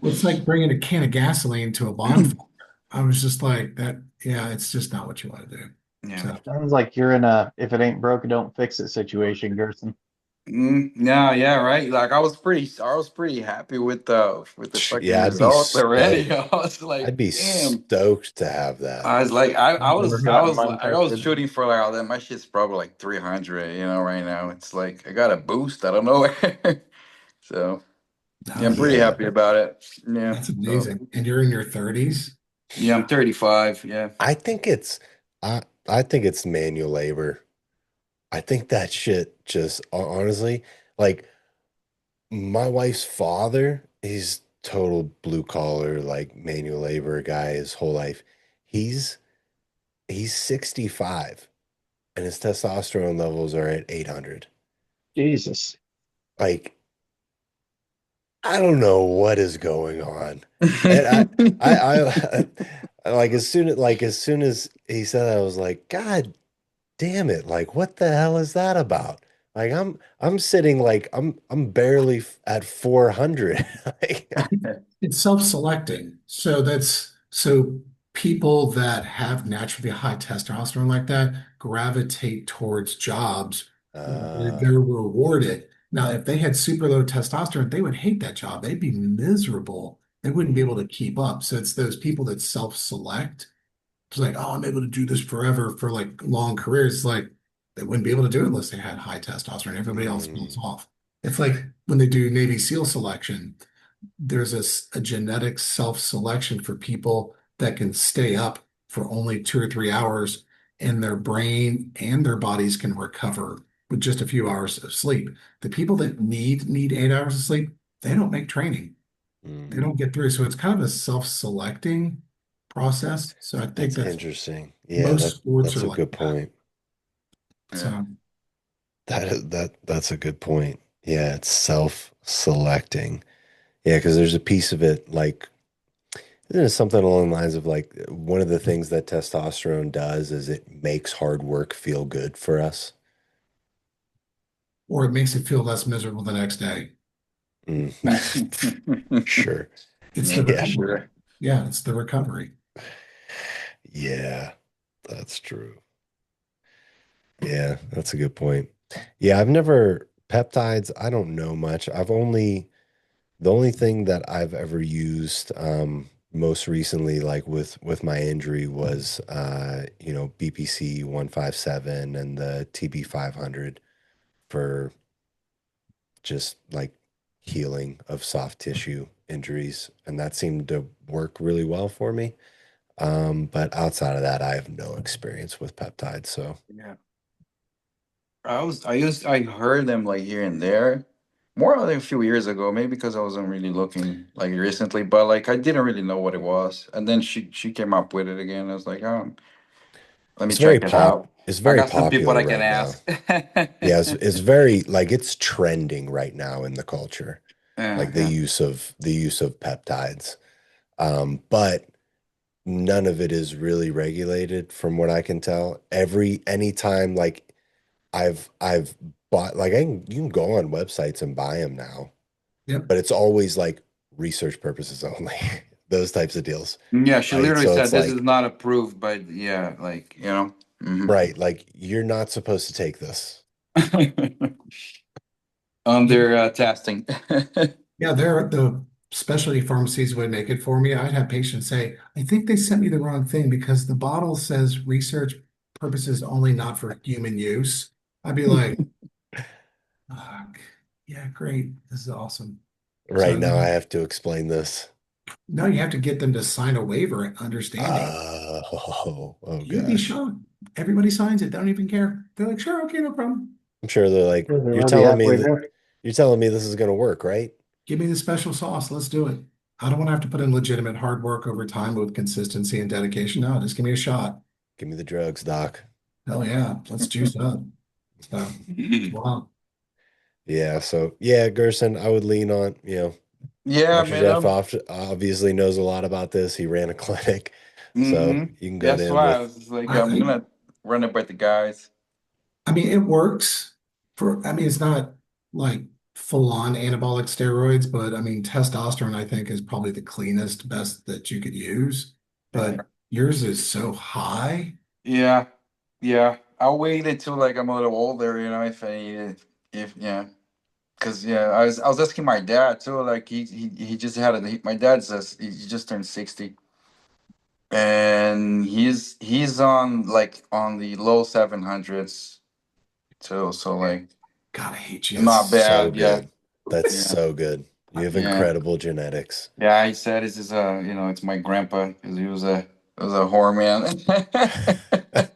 it's like bringing a can of gasoline to a bonfire. I was just like that. Yeah, it's just not what you want to do. Yeah. So Sounds like you're in a if it ain't broke, don't fix it situation, Gerson. No, yeah, right. Like I was pretty happy with the fucking Yeah, results already. I was I'd like, be damn. stoked to have that. I was like, I, I Never was, I gotten was, mine like, I was tested. shooting for like, that. My shit's probably like 300. Right now it's like I got a boost. I don't know where. So yeah, no, I'm pretty Yeah. happy about it. Yeah. that's So amazing. And you're in your 30s. yeah, I'm 35. Yeah. I think it's I think it's manual labor. I think that shit just honestly, like my wife's father, he's total blue collar, like manual labor guy his whole life. He's he's 65 and his testosterone levels are at 800. Jesus. Like, I don't know what is going on. And like as soon as he said that, I was like, God damn it. Like, what the hell is that about? Like I'm sitting like I'm barely at 400. Like, It's self-selecting. So people that have naturally high testosterone like that gravitate towards jobs where uh, they're rewarded. Now, if they had super low testosterone, they would hate that job. They'd be miserable. They wouldn't be able to keep up. So it's those people that self-select. It's like, oh, I'm able to do this forever for like long careers. It's like they wouldn't be able to do it unless they had high testosterone. Everybody else falls mm, off. It's like when they do Navy SEAL selection, there's a genetic self-selection for people that can stay up for only 2 or 3 hours, and their brain and their bodies can recover with just a few hours of sleep. The people that need 8 hours of sleep, they don't make training. They mm. don't get through. So it's kind of a self-selecting process. So I think That's that's interesting. Yeah, most sports that's are a like good that. point. Yeah. So That's a good point. Yeah, it's self-selecting. Yeah, because there's a piece of it like isn't it something along the lines of like one of the things that testosterone does is it makes hard work feel good for us? or it makes it feel less miserable the next day. Mm. Sure. It's Yeah, the for Yeah. recovery. sure. Yeah, it's the recovery. Yeah, that's true. Yeah, that's a good point. Yeah, I've never peptides, I don't know much. The only thing that I've ever used most recently like with my injury was BPC 157 and the TB 500 for just like healing of soft tissue injuries, and that seemed to work really well for me. But outside of that, I have no experience with peptides. So, Yeah. I heard them like here and there, more like a few years ago, maybe because I wasn't really looking like recently, but like I didn't really know what it was. And then she came up with it again. I was like, let me check it out. it's I very got some people popular I can right now. ask. Yeah, it's very like it's trending right now in the culture, Yeah, like yeah. the use of peptides. But none of it is really regulated from what I can tell. Anytime like I've bought like you can go on websites and buy them now, Yep. but it's always like research purposes only, those types of deals, Yeah, she right? literally So said it's this is like, not approved by, yeah, like, Right. Like you're not supposed to take this. Under testing. Yeah, the specialty pharmacies would make it for me. I'd have patients say, I think they sent me the wrong thing because the bottle says research purposes only, not for human use. I'd be like, fuck. Yeah, great. This is awesome. Right So now I have to explain this. no, you have to get them to sign a waiver understanding. Oh You'd be gosh. shocked. Everybody signs it. They don't even care. They're like, sure, okay, no problem. I'm sure they're like, They you're might be telling me halfway that there. you're telling me this is gonna work, right? Give me the special sauce. Let's do it. I don't want to have to put in legitimate hard work over time with consistency and dedication. No, just give me a shot. Give me the drugs, doc. Hell yeah, let's juice up. So, wow. Yeah, so yeah, Gerson, I would lean on, Yeah, Dr. man. Jeff obviously knows a lot about this. He ran a clinic, so you can go to That's him why I with, was just like, I, I'm gonna run it by the guys. I mean, it works I mean, it's not like full on anabolic steroids, but I mean, testosterone, I think, is probably the cleanest, best that you could use. But yours is so high. Yeah, yeah. I'll wait until like I'm a little older, if I need it. If yeah, because I was asking my dad too. Like he just had it. My dad's he just turned 60, and he's on the low 700s too. So like God, I hate you. not so bad. Yeah, good. That's yeah, so good. You have yeah. incredible genetics. Yeah, he said it's just it's my grandpa because he was a whore man.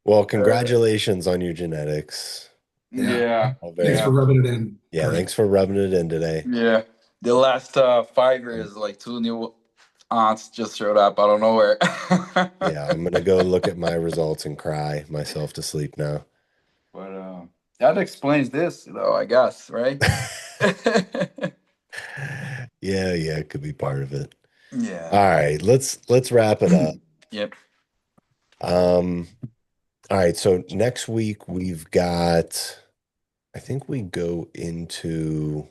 Well, congratulations on your genetics. Yeah. Yeah, All Thanks very, for rubbing it in. yeah, Kurt. thanks for rubbing it in today. yeah. The last 5 years, like 2 new aunts just showed up out of nowhere. Yeah, I'm gonna go look at my results and cry myself to sleep now. But that explains this, though, I guess, right? Yeah, it could be part of it. Yeah. All right, let's wrap it up. Yep. All right, so next week we've got, I think we go into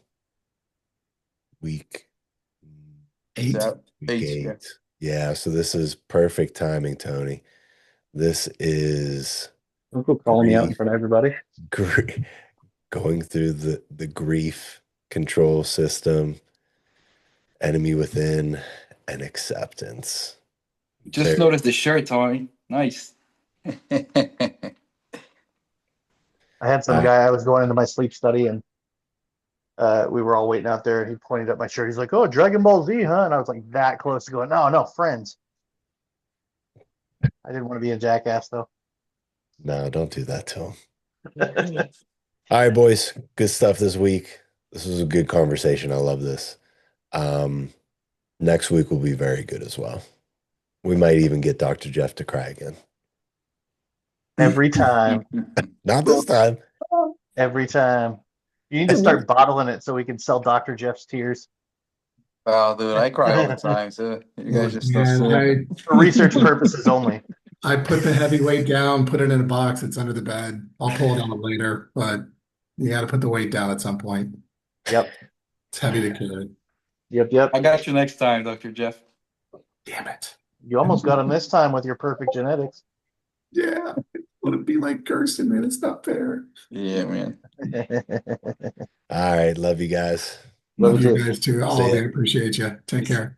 week 8. week Eight, eight. yeah. Yeah, so this is perfect timing, Tony. This is Don't go calling me out in front of everybody. going through the grief control system, enemy within, and acceptance. Just noticed the shirt, Tony. Nice. I had some guy, I was going into my sleep study and we were all waiting out there and he pointed at my shirt. He's like, oh, Dragon Ball Z, huh? And I was like that close to going, no, Friends. I didn't want to be a jackass though. No, don't do that to him. All right, boys. Good stuff this week. This was a good conversation. I love this. Next week will be very good as well. We might even get Dr. Jeff to cry again. Every time. Not this time. Every time. You need to start bottling it so we can sell Dr. Jeff's tears. Oh, dude, I cry all the time, so you guys just so Man, silly. For research purposes only. I put the heavyweight down, put it in a box. It's under the bed. I'll pull it out later, but you got to put the weight down at some point. Yep. It's heavy to carry. Yep. I got you next time, Dr. Jeff. Damn it. You almost got him this time with your perfect genetics. Yeah. I want to be like Gerson, man. It's not fair. Yeah, man. All right. Love you guys. Love Love you you too. guys too. See All of ya. you. Appreciate you. Take care.